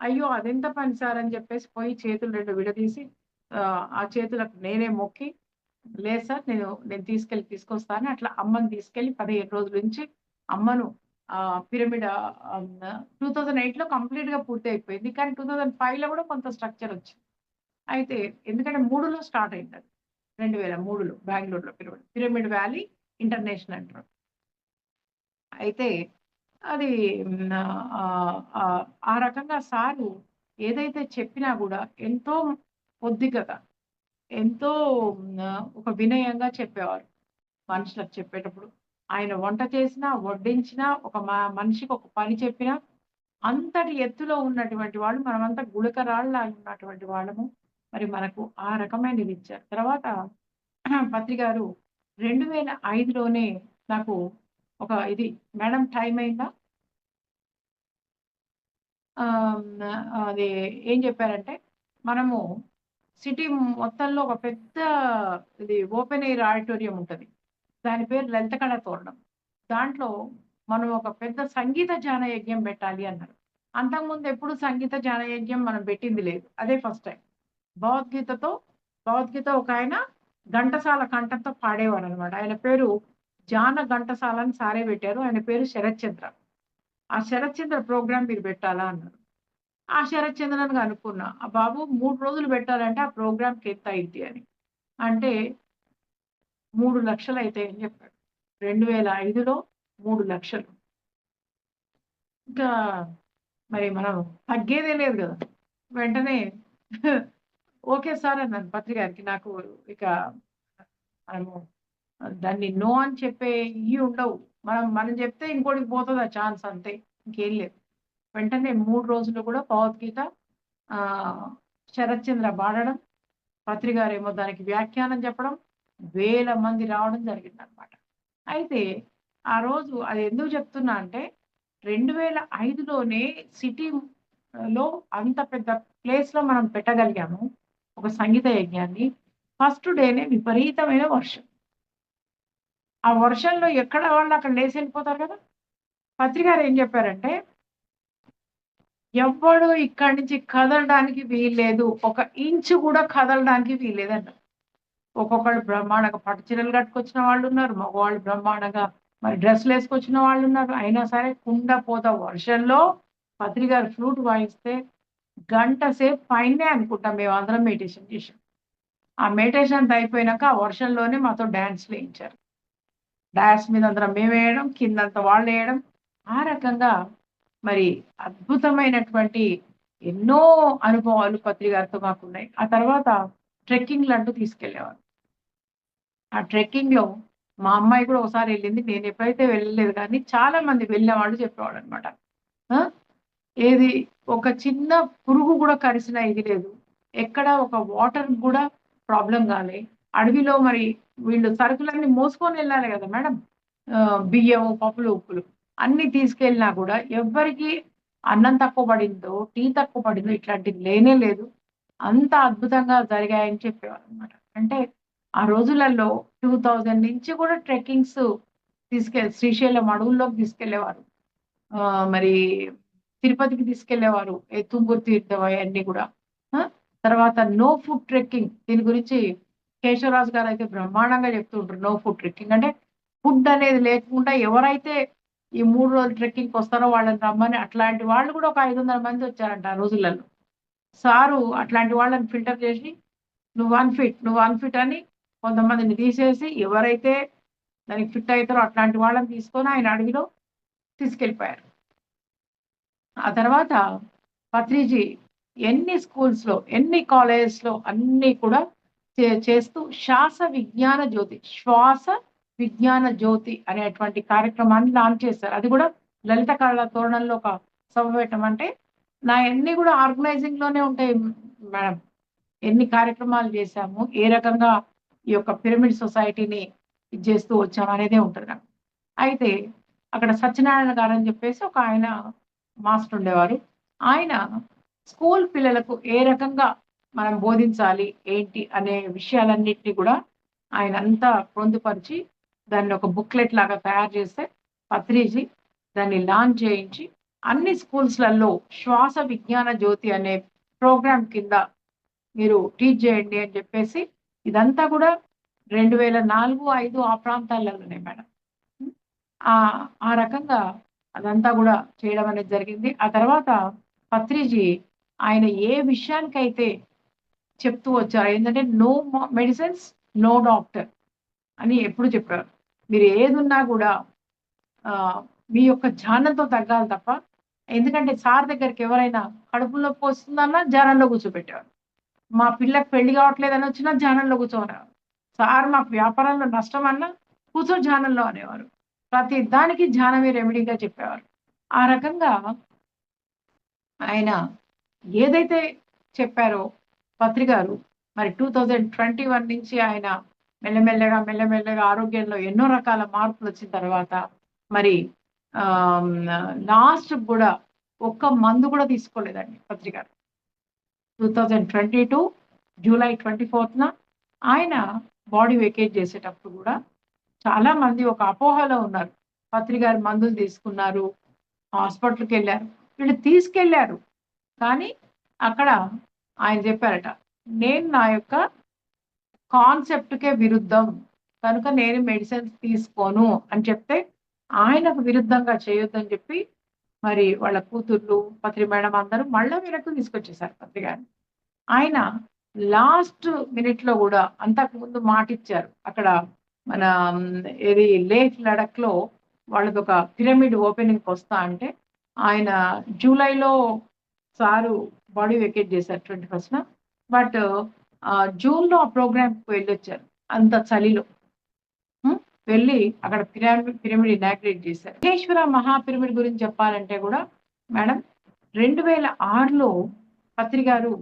అయ్యో! అదెంత పని సార్ అని చెప్పేసి పోయి చేతులు 2 విడదీసి ఆ చేతులకు నేనే మొక్కి, లేదు సార్ నేను తీసుకెళ్ళి తీసుకొస్తాను. అట్లా అమ్మని తీసుకెళ్ళి 15 రోజుల నుంచి అమ్మను పిరమిడ్ 2008లో కంప్లీట్‌గా పూర్తయిపోయింది. కానీ 2005లో కూడా కొంత స్ట్రక్చర్ వచ్చింది. అయితే ఎందుకంటే 3లో స్టార్ట్ అయిందది. 2003లో బెంగుళూరులో పిరమిడ్ వ్యాలీ ఇంటర్నేషనల్ అంటారు. అయితే అది ఆ రకంగా సారు ఏదైతే చెప్పినా గూడా ఎంతో పొద్దికగా, ఎంతో ఒక వినయంగా చెప్పేవారు. మనుషులకు చెప్పేటప్పుడు. ఆయన వంట చేసినా, వడ్డించినా, ఒక మనిషికి ఒక పని చెప్పినా, అంతటి ఎత్తులో ఉన్నటువంటి వాళ్ళు మనమంతా గుళకరాళ్ళలా ఉన్నటువంటి వాళ్ళము. మరి మనకు ఆ రకమైనదిచ్చారు. తర్వాత పత్రి గారు 2005లోనే నాకు ఒక ఇది మేడం టైమ్ అయిందా? అది ఏం చెప్పారంటే, మనము సిటీ మొత్తంలో ఒక పెద్ద ఇది ఓపెన్ ఎయిర్ ఆడిటోరియం ఉంటది. దాని పేరు లలిత కళా తోరణం. దాంట్లో మనం ఒక పెద్ద సంగీత ధ్యాన యజ్ఞం పెట్టాలి అన్నారు. అంతకుముందు ఎప్పుడు సంగీత ధ్యాన యజ్ఞం మనం పెట్టింది లేదు. అదే ఫస్ట్ టైమ్. భగవద్గీతతో భగవద్గీత ఒకాయన ఘంటసాల కంఠంతో పాడేవారనమాట. ఆయన పేరు జాన ఘంటసాల అని సారే పెట్టారు. ఆయన పేరు శరత్ చంద్ర. ఆ శరత్ చంద్ర ప్రోగ్రామ్ మీరు పెట్టాలా అన్నారు. ఆ శరత్ చంద్రని కనుక్కున్నా. ఆ బాబు 3 రోజులు పెట్టాలంటే ఆ ప్రోగ్రామ్‌కి ఎంత అయిద్ది అని. అంటే 3,00,000 అయితాయని చెప్పాడు. 2005లో 3,00,000. ఇంకా మరి మనం తగ్గేదే లేదు గదా! వెంటనే ఓకే సార్ అన్నాను పత్రి గారికి. నాకు ఇక మనము దాన్ని నో అని చెప్పే ఇయి ఉండవు. మనం చెప్తే ఇంకోడికి పోతది ఆ ఛాన్స్ అంతే. ఇంకేం లేదు. వెంటనే 3 రోజులు కూడా భగవద్గీత ఆహ్, శరత్ చంద్ర పాడడం, పత్రి గారేమో దానికి వ్యాఖ్యానం చెప్పడం, వేల మంది రావడం జరిగిందనమాట. అయితే ఆ రోజు అది ఎందుకు చెప్తున్నా అంటే 2005లోనే సిటీలో అంత పెద్ద ప్లేస్‌లో మనం పెట్టగలిగాము. ఒక సంగీత యజ్ఞాన్ని. ఫస్ట్ డేనే విపరీతమైన వర్షం. ఆ వర్షంలో ఎక్కడ వాళ్ళు అక్కడ లేసి వెళ్ళిపోతారు కదా. పత్రి గారు ఏం చెప్పారంటే, ఎవ్వడు ఇక్కడి నుంచి కదలడానికి వీల్లేదు, ఒక ఇంచు కూడా కదలడానికి వీల్లేదంట. ఒక్కొక్కళ్ళు బ్రహ్మాండంగా పట్టు చీరలు కట్టుకొచ్చిన వాళ్ళు ఉన్నారు, మగవాళ్ళు బ్రహ్మాండంగా మరి డ్రెస్సులు వేసుకొచ్చిన వాళ్ళు ఉన్నారు. అయినా సరే కుండపోత వర్షంలో పత్రి గారు ఫ్లూట్ వాయిస్తే గంట సేపు పైనే అనుకుంటాం మేము అందరం మెడిటేషన్ చేసాం. ఆ మెడిటేషన్ అంతా అయిపోయినాక ఆ వర్షంలోనే మాతో డాన్స్ వేయించారు. డాన్స్ మీద అందరం మేము వేయడం, కిందంతా వాళ్ళు వేయడం. ఆ రకంగా మరి అద్భుతమైనటువంటి ఎన్నో అనుభవాలు పత్రి గారితో మాకున్నాయి. ఆ తర్వాత ట్రెక్కింగ్‌లు అంటూ తీసుకెళ్ళేవారు. ఆ ట్రెక్కింగ్‌లో మా అమ్మాయి కూడా ఒకసారి వెళ్ళింది. నేను ఎప్పుడైతే వెళ్ళలేదు కానీ చాలా మంది వెళ్ళిన వాళ్ళు చెప్పేవాళ్ళనమాట. ఆ! ఏది ఒక చిన్న పురుగు కూడా కరిసిన ఇది లేదు. ఎక్కడ ఒక వాటర్ కూడా ప్రాబ్లమ్ గాలే. అడవిలో మరి వీళ్ళు సరుకులన్నీ మోసుకొని వెళ్ళాలి కదా మేడం. బియ్యము, పప్పులు, ఉప్పులు అన్నీ తీసుకెళ్ళినా కూడా ఎవ్వరికీ అన్నం తక్కువ పడిందో, టీ తక్కువ పడిందో ఇట్లాంటిది లేనే లేదు. అంత అద్భుతంగా జరిగాయని చెప్పేవారనమాట. అంటే ఆ రోజులలో 2000 నుంచి కూడా ట్రెక్కింగ్స్ శ్రీశైలం అడవుల్లోకి తీసుకెళ్ళేవారు. మరి తిరుపతికి తీసుకెళ్ళేవారు. ఈ తుంగురు తీర్థం అయన్నీ గూడా. ఆ! తర్వాత నో ఫుడ్ ట్రెక్కింగ్ దీని గురించి కేశవరాజు గారైతే బ్రహ్మాండంగా చెప్తూ ఉంటారు. నో ఫుడ్ ట్రెక్కింగ్ అంటే ఫుడ్ అనేది లేకుండా ఎవరైతే ఈ 3 రోజులు ట్రెక్కింగ్‌కొస్తారో వాళ్ళని రమ్మని అట్లాంటి వాళ్ళు కూడా ఒక 500 మంది వచ్చారంట ఆ రోజులలో. సారు అట్లాంటి వాళ్ళని ఫిల్టర్ చేసి నువ్వు అన్‌ఫిట్, నువ్వు అన్‌ఫిట్ అని కొంతమందిని తీసేసి ఎవరైతే దానికి ఫిట్ అయితారో అట్లాంటి వాళ్ళని తీసుకొని ఆయన అడవిలో తీసుకెళ్ళిపోయారు. ఆ తర్వాత పత్రిజీ ఎన్ని స్కూల్స్‌లో, ఎన్ని కాలేజెస్‌లో అన్నీ కూడా చేస్తూ శ్వాస విజ్ఞాన జ్యోతి అనేటువంటి కార్యక్రమాన్ని లాంచ్ చేశారు. అది కూడా లలిత కళల తోరణంలో ఒక సభ పెట్టమంటే నాయన్నీ కూడా ఆర్గనైజింగ్‌లోనే ఉంటాయి మేడం. ఎన్ని కార్యక్రమాలు చేశాము, ఏ రకంగా ఈ యొక్క పిరమిడ్ సొసైటీని ఇది చేస్తూ వచ్చాము అనేదే ఉంటది నాకు. అయితే అక్కడ సత్యనారాయణ గారని చెప్పేసి ఒక ఆయన మాస్టర్ ఉండేవారు. ఆయన స్కూల్ పిల్లలకు ఏ రకంగా మనం బోధించాలి, ఏంటి అనే విషయాలన్నిటిని కూడా ఆయనంతా పొందుపరిచి దాన్ని ఒక బుక్లెట్ లాగా తయారు చేస్తే పత్రిజీ దాన్ని లాంచ్ చేయించి అన్ని స్కూల్స్‌లలో శ్వాస విజ్ఞాన జ్యోతి అనే ప్రోగ్రామ్ కింద మీరు టీచ్ చేయండి అని చెప్పేసి ఇదంతా కూడా 2004, 5 ఆ ప్రాంతాల్లోనే మేడం. హ్మ్. ఆ రకంగా అదంతా గూడా చేయడం అనేది జరిగింది. ఆ తర్వాత పత్రిజీ ఆయన ఏ విషయానికైతే చెప్తూ వచ్చారో ఏంటంటే నో మెడిసిన్స్, నో డాక్టర్ అని ఎప్పుడు చెప్పారు. మీరు ఏదున్నా గూడా ఆహ్, మీ యొక్క ధ్యానంతో తగ్గాలి తప్ప ఎందుకంటే సార్ దగ్గరికి ఎవరైనా కడుపులో నొప్పి వస్తుందన్నా ధ్యానంలో కూర్చోబెట్టేవారు. మా పిల్లకి పెళ్లి కావట్లేదని వచ్చినా ధ్యానంలో కూర్చోమనేవారు. సార్ మాకు వ్యాపారంలో నష్టమన్నా కూర్చో ధ్యానంలో అనేవారు. ప్రతి దానికి ధ్యానమే రెమెడీగా చెప్పేవారు. ఆ రకంగా ఆయన ఏదైతే చెప్పారో పత్రి గారు మరి 2021 నుంచి ఆయన మెల్లమెల్లగా ఆరోగ్యంలో ఎన్నో రకాల మార్పులొచ్చిన తర్వాత మరి ఆహ్, లాస్ట్‌కి గూడా ఒక్క మందు గూడా తీసుకోలేదండి పత్రి గారు. 2022 జూలై 24న ఆయన బాడీ వెకేట్ చేసేటప్పుడు గూడా చాలామంది ఒక అపోహలో ఉన్నారు. పత్రి గారు మందులు తీసుకున్నారు, హాస్పిటల్‌కెళ్లారు. వీళ్ళు తీసుకెళ్లారు. కానీ అక్కడ ఆయన చెప్పారట, "నేను నా యొక్క కాన్సెప్ట్‌కే విరుద్ధం. కనుక నేను మెడిసిన్స్ తీసుకోను" అని చెప్తే, ఆయనకు విరుద్ధంగా చేయొద్దని చెప్పి, మరి వాళ్ళ కూతుర్లు, పత్రి మేడం అందరూ మళ్ళా వెనక్కి తీసుకొచ్చేసారు పత్రి గారిని. ఆయన లాస్ట్ మినిట్‌లో గూడా అంతకుముందు మాటిచ్చారు. అక్కడ మన ఏది లేహ్ లడఖ్‌లో వాళ్ళదొక పిరమిడ్ ఓపెనింగ్‌కొస్తా అంటే, ఆయన జూలైలో సారు బాడీ వెకేట్ చేశారు 21న. బట్ జూన్‌లో ఆ ప్రోగ్రామ్‌కి వెళ్ళొచ్చారు. అంత చలిలో. హ్మ్. వెళ్ళి అక్కడ పిరమిడ్ ఇనాగ్రేట్ చేశారు. విశ్వేశ్వర మహా పిరమిడ్ గురించి చెప్పాలంటే గూడా మేడం 2006లో పత్రి గారు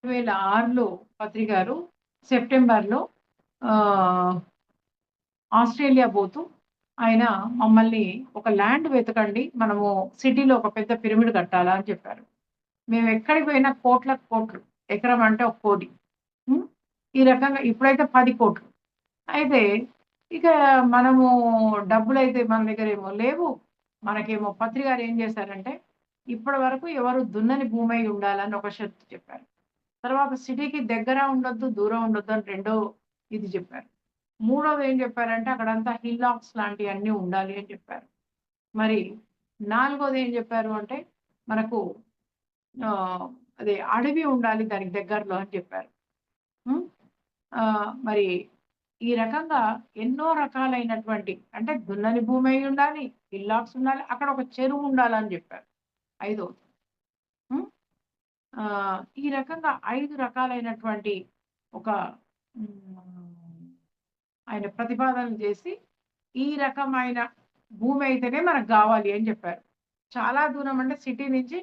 2006లో పత్రి గారు సెప్టెంబర్‌లో ఆహ్, ఆస్ట్రేలియా పోతూ ఆయన మమ్మల్ని ఒక ల్యాండ్ వెతకండి. మనము సిటీలో ఒక పెద్ద పిరమిడ్ కట్టాలా అని చెప్పారు. మేము ఎక్కడికి పోయినా కోట్లకు కోట్లు. ఎకరం అంటే ఒక కోటి. హ్మ్. ఈ రకంగా ఇప్పుడైతే 10,00,00,000. అయితే ఇక మనము డబ్బులైతే మన దగ్గర ఏమో లేవు. మనకేమో పత్రి గారు ఏం చేశారంటే, ఇప్పటి వరకు ఎవరు దున్నని భూమై ఉండాలని ఒక షరతు చెప్పారు. తర్వాత సిటీకి దగ్గర ఉండొద్దు, దూరం ఉండొద్దు అని రెండో ఇది చెప్పారు. మూడోది ఏం చెప్పారంటే, అక్కడంతా హిల్లాక్స్ లాంటియన్నీ ఉండాలి అని చెప్పారు. మరి నాలుగోది ఏం చెప్పారు అంటే, మనకు అదే అడవి ఉండాలి దానికి దగ్గరలో అని చెప్పారు. హ్మ్. మరి ఈ రకంగా ఎన్నో రకాలైనటువంటి అంటే దున్నని భూమి అయి ఉండాలి, హిల్లాక్స్ ఉండాలి, అక్కడ ఒక చెరువు ఉండాలని చెప్పారు. ఐదోది. హ్మ్. ఈ రకంగా 5 రకాలైనటువంటి ఒక ఆయన ప్రతిపాదనలు చేసి, ఈ రకమైన భూమి అయితేనే మనకు గావాలి అని చెప్పారు. చాలా దూరం అంటే సిటీ నుంచి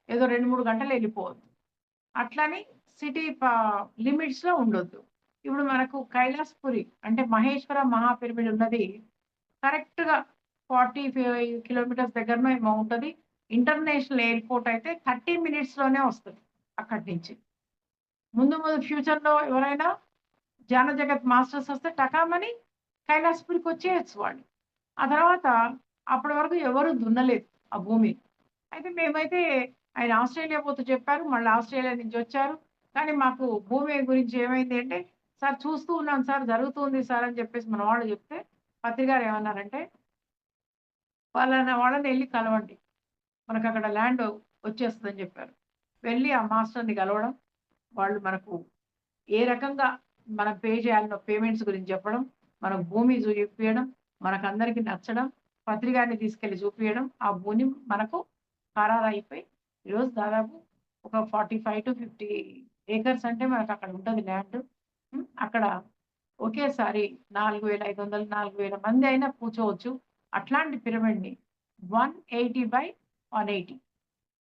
ఏదో 2, 3 గంటలు ఎళ్ళిపోవద్దు. అట్లని సిటీ లిమిట్స్‌లో ఉండొద్దు. ఇప్పుడు మనకు కైలాసపురి అంటే మహేశ్వర మహా పిరమిడ్ ఉన్నది కరెక్ట్‌గా 45 కిలోమీటర్స్ దగ్గరనో ఏమో ఉంటది. ఇంటర్నేషనల్ ఎయిర్‌పోర్ట్ అయితే 30 మినిట్స్‌లోనే వస్తది అక్కడి నుంచి. ముందు ముందు ఫ్యూచర్‌లో ఎవరైనా ధ్యాన జగత్ మాస్టర్స్ వస్తే టకామని కైలాసపురికొచ్చేయొచ్చు వాళ్ళు. ఆ తర్వాత అప్పటి వరకు ఎవరు దున్నలేదు ఆ భూమిని. అయితే మేమైతే ఆయన ఆస్ట్రేలియా పోతూ చెప్పారు. మళ్ళీ ఆస్ట్రేలియా నుంచి వచ్చారు. కానీ మాకు భూమి గురించి ఏమైంది అంటే, "సార్ చూస్తూ ఉన్నాం సార్, జరుగుతుంది సార్" అని చెప్పేసి మన వాళ్ళు చెప్తే, పత్రి గారు ఏమన్నారంటే, "పలానా వాళ్ళని ఎళ్లి కలవండి. మనకక్కడ ల్యాండ్ వచ్చేస్తదని" చెప్పారు. వెళ్ళి ఆ మాస్టర్‌ని కలవడం, వాళ్ళు మనకు ఏ రకంగా మనం పే చేయాలనో పేమెంట్స్ గురించి చెప్పడం, మనకు భూమి చూపియడం, మనకందరికి నచ్చడం, పత్రి గారిని తీసుకెళ్ళి చూపియడం, ఆ భూమి మనకు ఖరారైపోయి ఈరోజు దాదాపు ఒక 45-50 ఏకర్స్ అంటే మనకక్కడ ఉంటది ల్యాండ్. అక్కడ ఒకేసారి 4,500, 4,000 మంది అయినా కూర్చోవచ్చు. అట్లాంటి పిరమిడ్‌ని 180/180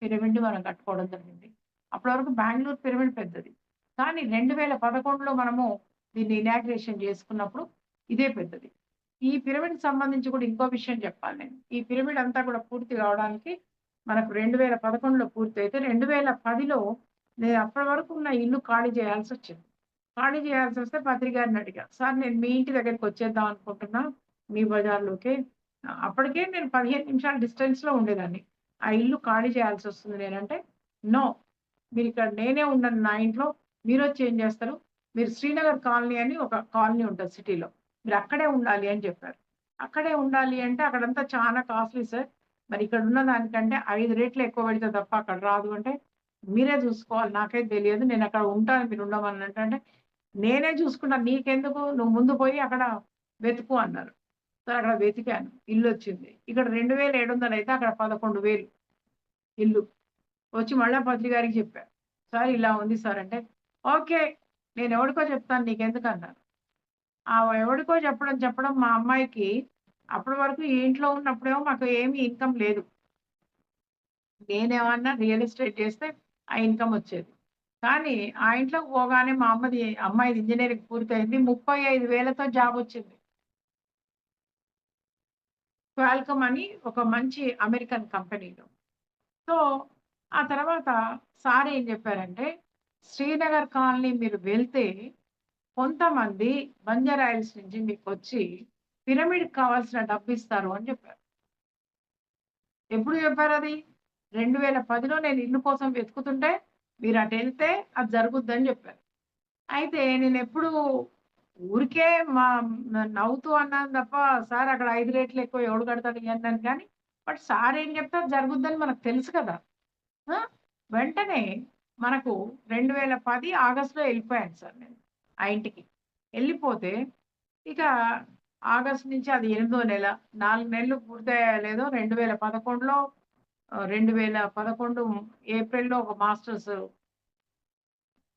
పిరమిడ్ మనం కట్టుకోవడం జరిగింది. అప్పటి వరకు బెంగుళూరు పిరమిడ్ పెద్దది. కానీ 2011లో మనము దీన్ని ఇనాగ్రేషన్ చేసుకున్నప్పుడు ఇదే పెద్దది. ఈ పిరమిడ్‌కి సంబంధించి కూడా ఇంకో విషయం చెప్పాలి నేను. ఈ పిరమిడ్ అంతా కూడా పూర్తి కావడానికి మనకు 2011లో పూర్తయితే 2010లో నేను అప్పటి వరకు ఉన్న ఇల్లు ఖాళీ చేయాల్సొచ్చింది. ఖాళీ చేయాల్సొస్తే పత్రి గారిని అడిగా. సార్ నేను మీ ఇంటి దగ్గరికి వచ్చేద్దాం అనుకుంటున్నా. మీ బజార్‌లోకే. అప్పటికే నేను 15 నిమిషాల డిస్టెన్స్‌లో ఉండేదాన్ని. ఆ ఇల్లు ఖాళీ చేయాల్సొస్తుంది నేనంటే, "నో. మీరిక్కడ నేనే ఉండను నా ఇంట్లో. మీరొచ్చి ఏం చేస్తారు? మీరు శ్రీనగర్ కాలనీ అని ఒక కాలనీ ఉంటది సిటీలో. మీరక్కడే ఉండాలి" అని చెప్పారు. అక్కడే ఉండాలి అంటే అక్కడంతా చాలా కాస్ట్‌లీ సార్. మరి ఇక్కడున్న దానికంటే 5 రెట్లు ఎక్కువ పెడితే తప్ప అక్కడ రాదు అంటే, "మీరే చూసుకోవాలి. నాకైతే తెలియదు. నేనక్కడ ఉంటాను మీరు ఉండమనంటే" అంటే, "నేనే చూసుకుంటాను. నీకెందుకు? నువ్వు ముందు పోయి అక్కడ వెతుకు" అన్నారు. సరే అక్కడ వెతికాను. ఇల్లొచ్చింది. ఇక్కడ 2,700 అయితే అక్కడ 11,000 ఇల్లు. వచ్చి మళ్ళా పత్రి గారికి చెప్పా. "సార్ ఇలా ఉంది సార్" అంటే, "ఓకే. నేనెవడికో చెప్తాను నీకెందుకన్నారు." ఆ ఎవడికో చెప్పడం మా అమ్మాయికి అప్పటి వరకు ఈ ఇంట్లో ఉన్నప్పుడేమో మాకు ఏమి ఇన్‌కమ్ లేదు. నేనేమన్నా రియల్ ఎస్టేట్ చేస్తే ఆ ఇన్‌కమ్ వచ్చేది. కానీ ఆ ఇంట్లోకి పోగానే మా అమ్మాయిది ఇంజినీరింగ్ పూర్తయింది. 35,000తో జాబొచ్చింది. క్వాల్కమ్ అని ఒక మంచి అమెరికన్ కంపెనీలో. సో, ఆ తర్వాత సార్ ఏం చెప్పారంటే, "శ్రీనగర్ కాలనీ మీరు వెళ్తే కొంతమంది బంజారాహిల్స్ నుంచి మీకొచ్చి పిరమిడ్‌కి కావాల్సిన డబ్బిస్తారు" అని చెప్పారు. ఎప్పుడు చెప్పారది? 2010లో నేను ఇల్లు కోసం వెతుకుతుంటే మీరటెళ్తే అది జరుగుద్దని చెప్పారు. అయితే నేనెప్పుడు ఊరికే మా నవ్వుతూ అన్నాను తప్ప, సార్ అక్కడ 5 రెట్లు ఎక్కువ ఎవడు కడతాడు ఇయన్నాను కానీ, బట్ సార్ ఏం చెప్తే అది జరుగుద్దని మనకు తెలుసు కదా! ఆ! వెంటనే మనకు 2010 ఆగస్ట్‌లో ఎళ్ళిపోయాను సార్ నేను ఆ ఇంటికి. ఎళ్ళిపోతే ఇక ఆగస్ట్ నుంచి అది ఎనిమిదో నెల. 4 నెలలు పూర్తయ్యాయో లేదో 2011లో 2011 ఏప్రిల్‌లో ఒక మాస్టర్స్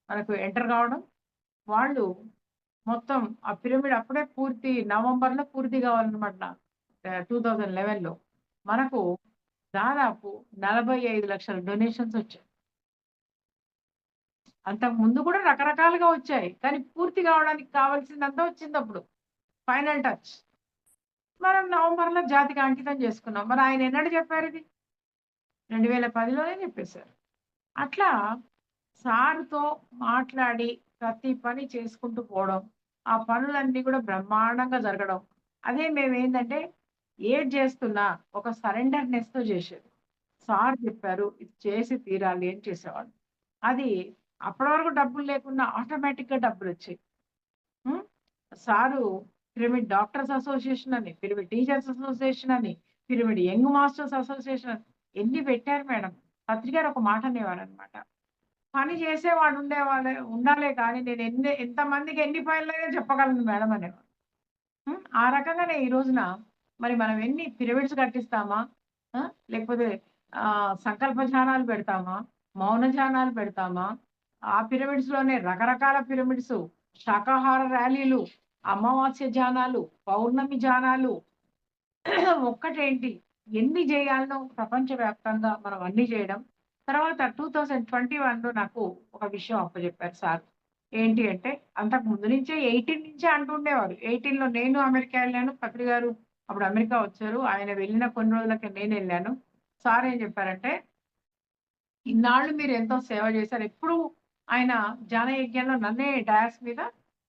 మనకు ఎంటర్ కావడం. వాళ్ళు మొత్తం ఆ పిరమిడ్ అప్పుడే నవంబర్‌లో పూర్తి కావాలన్నమాట. 2011లో. మనకు దాదాపు 45,00,000 డొనేషన్స్ వచ్చాయి. అంతకు ముందు కూడా రకరకాలుగా వచ్చాయి. కానీ పూర్తి కావడానికి కావాల్సిందంతా వచ్చిందప్పుడు. Final touch. మనం నవంబర్‌లో జాతికి అంకితం చేసుకున్నాం. మరి ఆయన ఎన్నడు చెప్పారిది? 2010లోనే చెప్పేసారు. అట్లా సార్‌తో మాట్లాడి ప్రతి పని చేసుకుంటూ పోవడం. ఆ పనులన్నీ కూడా బ్రహ్మాండంగా జరగడం. అదే మేమేందంటే ఏది చేస్తున్నా ఒక సరెండర్‌నెస్‌తో చేసేది. సార్ చెప్పారు ఇది చేసి తీరాలి అని చేసేవాళ్ళం. అది అప్పటి వరకు డబ్బులు లేకున్నా ఆటోమేటిక్‌గా డబ్బులొచ్చేయి. హ్మ్. సారు పిరమిడ్ డాక్టర్స్ అసోసియేషన్ అని, పిరమిడ్ టీచర్స్ అసోసియేషన్ అని, పిరమిడ్ యంగ్ మాస్టర్స్ అసోసియేషన్ అని ఎన్ని పెట్టారు మేడం. పత్రి గారు ఒక మాట అనేవారనమాట. పని చేసేవాడు ఉండాలే కానీ నేను ఎంతమందికి ఎన్ని పనులైనా చెప్పగలను మేడం అనేవారు. ఆ రకంగానే ఈ రోజున మరి మనం ఎన్ని పిరమిడ్స్ కట్టిస్తామా? ఆ! లేకపోతే సంకల్ప ధ్యానాలు పెడతామా? మౌన ధ్యానాలు పెడతామా? ఆ పిరమిడ్స్‌లోనే రకరకాల పిరమిడ్సు, శాకాహార ర్యాలీలు, అమావాస్య ధ్యానాలు, పౌర్ణమి ధ్యానాలు ఒక్కటేంటి ఎన్ని జేయాలనో ప్రపంచవ్యాప్తంగా మనం అన్నీ జేయడం. తర్వాత 2021లో నాకు ఒక విషయం అప్పజెప్పారు సార్. ఏంటి అంటే అంతకు ముందు నుంచే 18 నుంచే అంటుండేవారు. 18లో నేను అమెరికా ఎళ్ళాను. పత్రి గారు అప్పుడు అమెరికా వచ్చారు. ఆయన వెళ్ళిన కొన్ని రోజులకే నేనెళ్ళాను. సార్ ఏం జెప్పారంటే, "ఇన్నాళ్ళు మీరెంతో సేవ జేశారు." ఎప్పుడు ఆయన జ్ఞానయజ్ఞంలో నన్నే డయాస్ మీద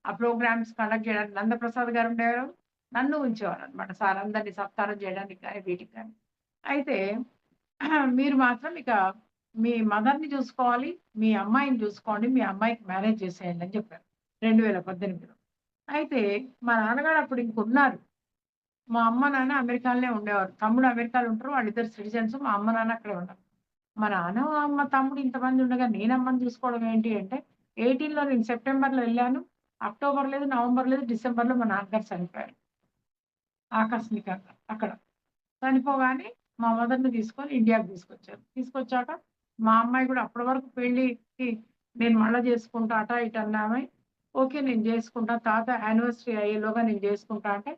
ఆ ప్రోగ్రామ్స్ కండక్ట్ జేయడానికి నందప్రసాద్ గారు ఉండేవారు. నన్ను ఉంచేవారనమాట. సార్ అందరిని సత్కారం జేయడానికి గాని, వీటికి గాని. అయితే మీరు మాత్రం ఇక మీ మదర్‌ని చూసుకోవాలి. మీ అమ్మాయిని చూసుకోండి. మీ అమ్మాయికి మ్యారేజ్ చేసేయండి అని చెప్పారు. 2018లో. అయితే మా నాన్నగారు అప్పుడు ఇంకున్నారు. మా అమ్మ, నాన్న అమెరికాలోనే ఉండేవారు. తమ్ముడు అమెరికాలో ఉంటారు. వాళ్ళిద్దరు సిటిజన్స్. మా అమ్మ, నాన్న అక్కడే ఉన్నారు. మా నాన్న, మా తమ్ముడు ఇంతమంది ఉండగా నేను అమ్మని చూసుకోవడం ఏంటి అంటే 18లో నేను సెప్టెంబర్‌లో ఎళ్ళాను. అక్టోబర్ లేదు, నవంబర్ లేదు, డిసెంబర్‌లో మా నాన్నగారు చనిపోయారు. ఆకస్మికంగా అక్కడ. చనిపోగానే మా మదర్‌ని తీసుకొని ఇండియాకి తీసుకొచ్చారు. తీసుకొచ్చాక మా అమ్మాయి గూడా అప్పటి వరకు పెళ్ళికి నేను మళ్ళా చేసుకుంటా అటా ఇటా అన్నామె. ఓకే. నేను జేసుకుంటా. తాత యానివర్సరీ అయ్యేలోగా నేను జేసుకుంటా అంటే,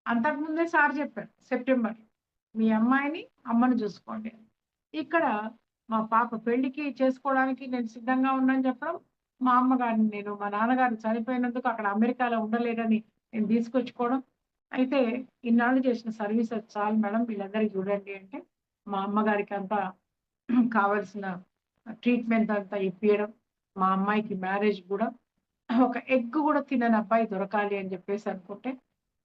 అంతకుముందే సార్ చెప్పారు సెప్టెంబర్‌లో. మీ అమ్మాయిని, అమ్మని జూసుకోండి అని. ఇక్కడ మా పాప పెళ్ళికి చేసుకోవడానికి నేను సిద్ధంగా ఉన్నానని చెప్పడం, మా అమ్మగారిని మా నాన్నగారు చనిపోయినందుకు అక్కడ అమెరికాలో ఉండలేరని నేను తీసుకొచ్చుకోవడం. అయితే ఇన్నాళ్ళు చేసిన సర్వీస్ అది చాలు మేడం వీళ్ళందరికి చూడండి అంటే, మా అమ్మగారికి అంతా కావాల్సిన ట్రీట్మెంట్ అంతా ఇప్పియడం. మా అమ్మాయికి మ్యారేజ్ గూడా ఒక ఎగ్ గూడా తినని అబ్బాయి దొరకాలి అని జెప్పేసి అనుకుంటే,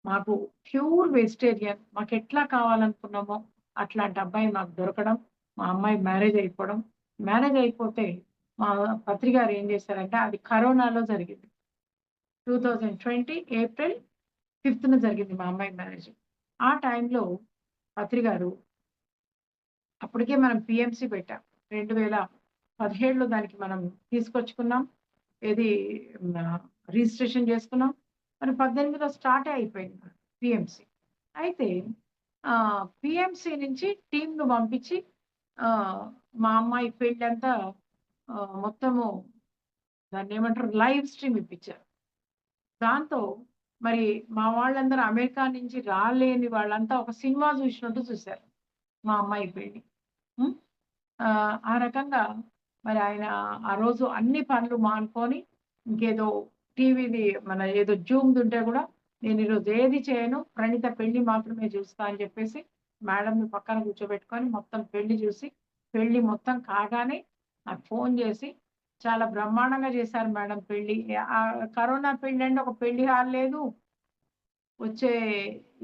మాకు ప్యూర్ వెజిటేరియన్ మాకెట్లా కావాలనుకున్నామో అట్లాంటి అబ్బాయి మాకు దొరకడం. మా అమ్మాయి మ్యారేజ్ అయిపోవడం. మ్యారేజ్ అయిపోతే మా పత్రి గారు ఏం జేశారంటే అది కరోనాలో జరిగింది. 2020 ఏప్రిల్ 5థ్ జరిగింది మా అమ్మాయి మ్యారేజ్. ఆ టైంలో పత్రి గారు అప్పటికే మనం పీఎంసీ పెట్టాం. 2017లో దానికి మనం తీసుకొచ్చుకున్నాం. ఏది రిజిస్ట్రేషన్ చేసుకున్నాం. మరి 18లో స్టార్టే అయిపోయింది మనకి పీఎంసీ. అయితే పీఎంసీ నుంచి టీమ్‌ను పంపించి ఆహ్, మా అమ్మాయి పెళ్ళంతా మొత్తము దాన్నేమంటారు లైవ్ స్ట్రీమ్ ఇప్పించారు. దాంతో మరి మా వాళ్ళందరూ అమెరికా నుంచి రాలేని వాళ్ళంతా ఒక సినిమా చూసినట్టు చూసారు. మా అమ్మాయి పెళ్లి. హ్మ్. ఆ రకంగా మరి ఆయన ఆ రోజు అన్ని పనులు మానుకొని ఇంకేదో టీవీది మన ఏదో జూమ్‌ది ఉంటే గూడా నేను ఈరోజు ఏది చేయను. ప్రణీత పెళ్లి మాత్రమే చూస్తా అని చెప్పేసి మేడంని పక్కన కూర్చోబెట్టుకొని మొత్తం పెళ్లి చూసి, పెళ్లి మొత్తం కాగానే నాకు ఫోను చేసి చాలా బ్రహ్మాండంగా చేశారు మేడం పెళ్లి. కరోనా పెళ్ళంటే ఒక పెళ్లి హాల్ లేదు. వచ్చే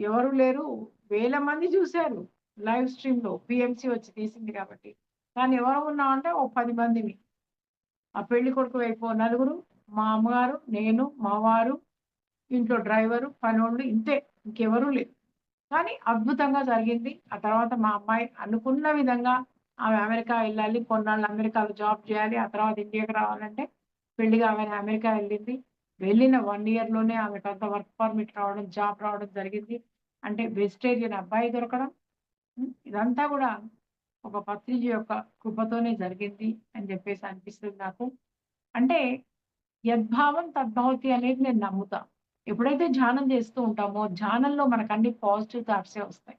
ఎవరు లేరు. వేల మంది చూసారు. లైవ్ స్ట్రీమ్‌లో పీఎంసీ వచ్చి తీసింది కాబట్టి. కానీ ఎవరం ఉన్నామంటే ఓ 10 మందిమి. ఆ పెళ్లి కొడుకు వైపు ఓ నలుగురు, మా అమ్మగారు, నేను, మా వారు, ఇంట్లో డ్రైవరు, పనోళ్ళు ఇంతే. ఇంకెవరు లేరు. కానీ అద్భుతంగా జరిగింది. ఆ తర్వాత మా అమ్మాయి అనుకున్న విధంగా ఆమె అమెరికా ఎళ్ళాలి. కొన్నాళ్ళు అమెరికాలో జాబ్ జేయాలి. ఆ తర్వాత ఇండియాకి రావాలంటే పెళ్లి కాగానే అమెరికా ఎళ్ళింది. వెళ్ళిన 1 ఇయర్‌లోనే ఆమెకంత వర్క్ పర్మిట్ రావడం, జాబ్ రావడం జరిగింది. అంటే వెజిటేరియన్ అబ్బాయి దొరకడం. ఇదంతా గూడా ఒక పత్రిజీ యొక్క కృపతోనే జరిగింది అని జెప్పేసి అనిపిస్తుంది నాకు. అంటే యద్భావం తద్భవతి అనేది నేను నమ్ముతా. ఎప్పుడైతే ధ్యానం చేస్తూ ఉంటామో, ధ్యానంలో మనకన్ని పాజిటివ్ థాట్సే వస్తాయి.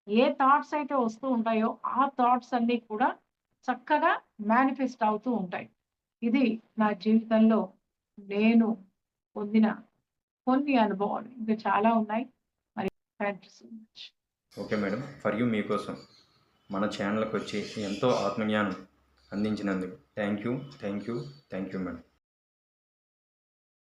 ఏ థాట్స్ అయితే వస్తూ ఉంటాయో, ఆ థాట్స్ అన్నీ కూడా చక్కగా మేనిఫెస్ట్ అవుతూ ఉంటాయి. ఇది నా జీవితంలో నేను పొందిన కొన్ని అనుభవాలు. ఇంకా చాలా ఉన్నాయి. మరి thank you so much. Okay madam. For you మీకోసం మన ఛానల్‌కి వచ్చి ఎంతో ఆత్మజ్ఞానం అందించినందుకు thank you. Thank you. Thank you madam.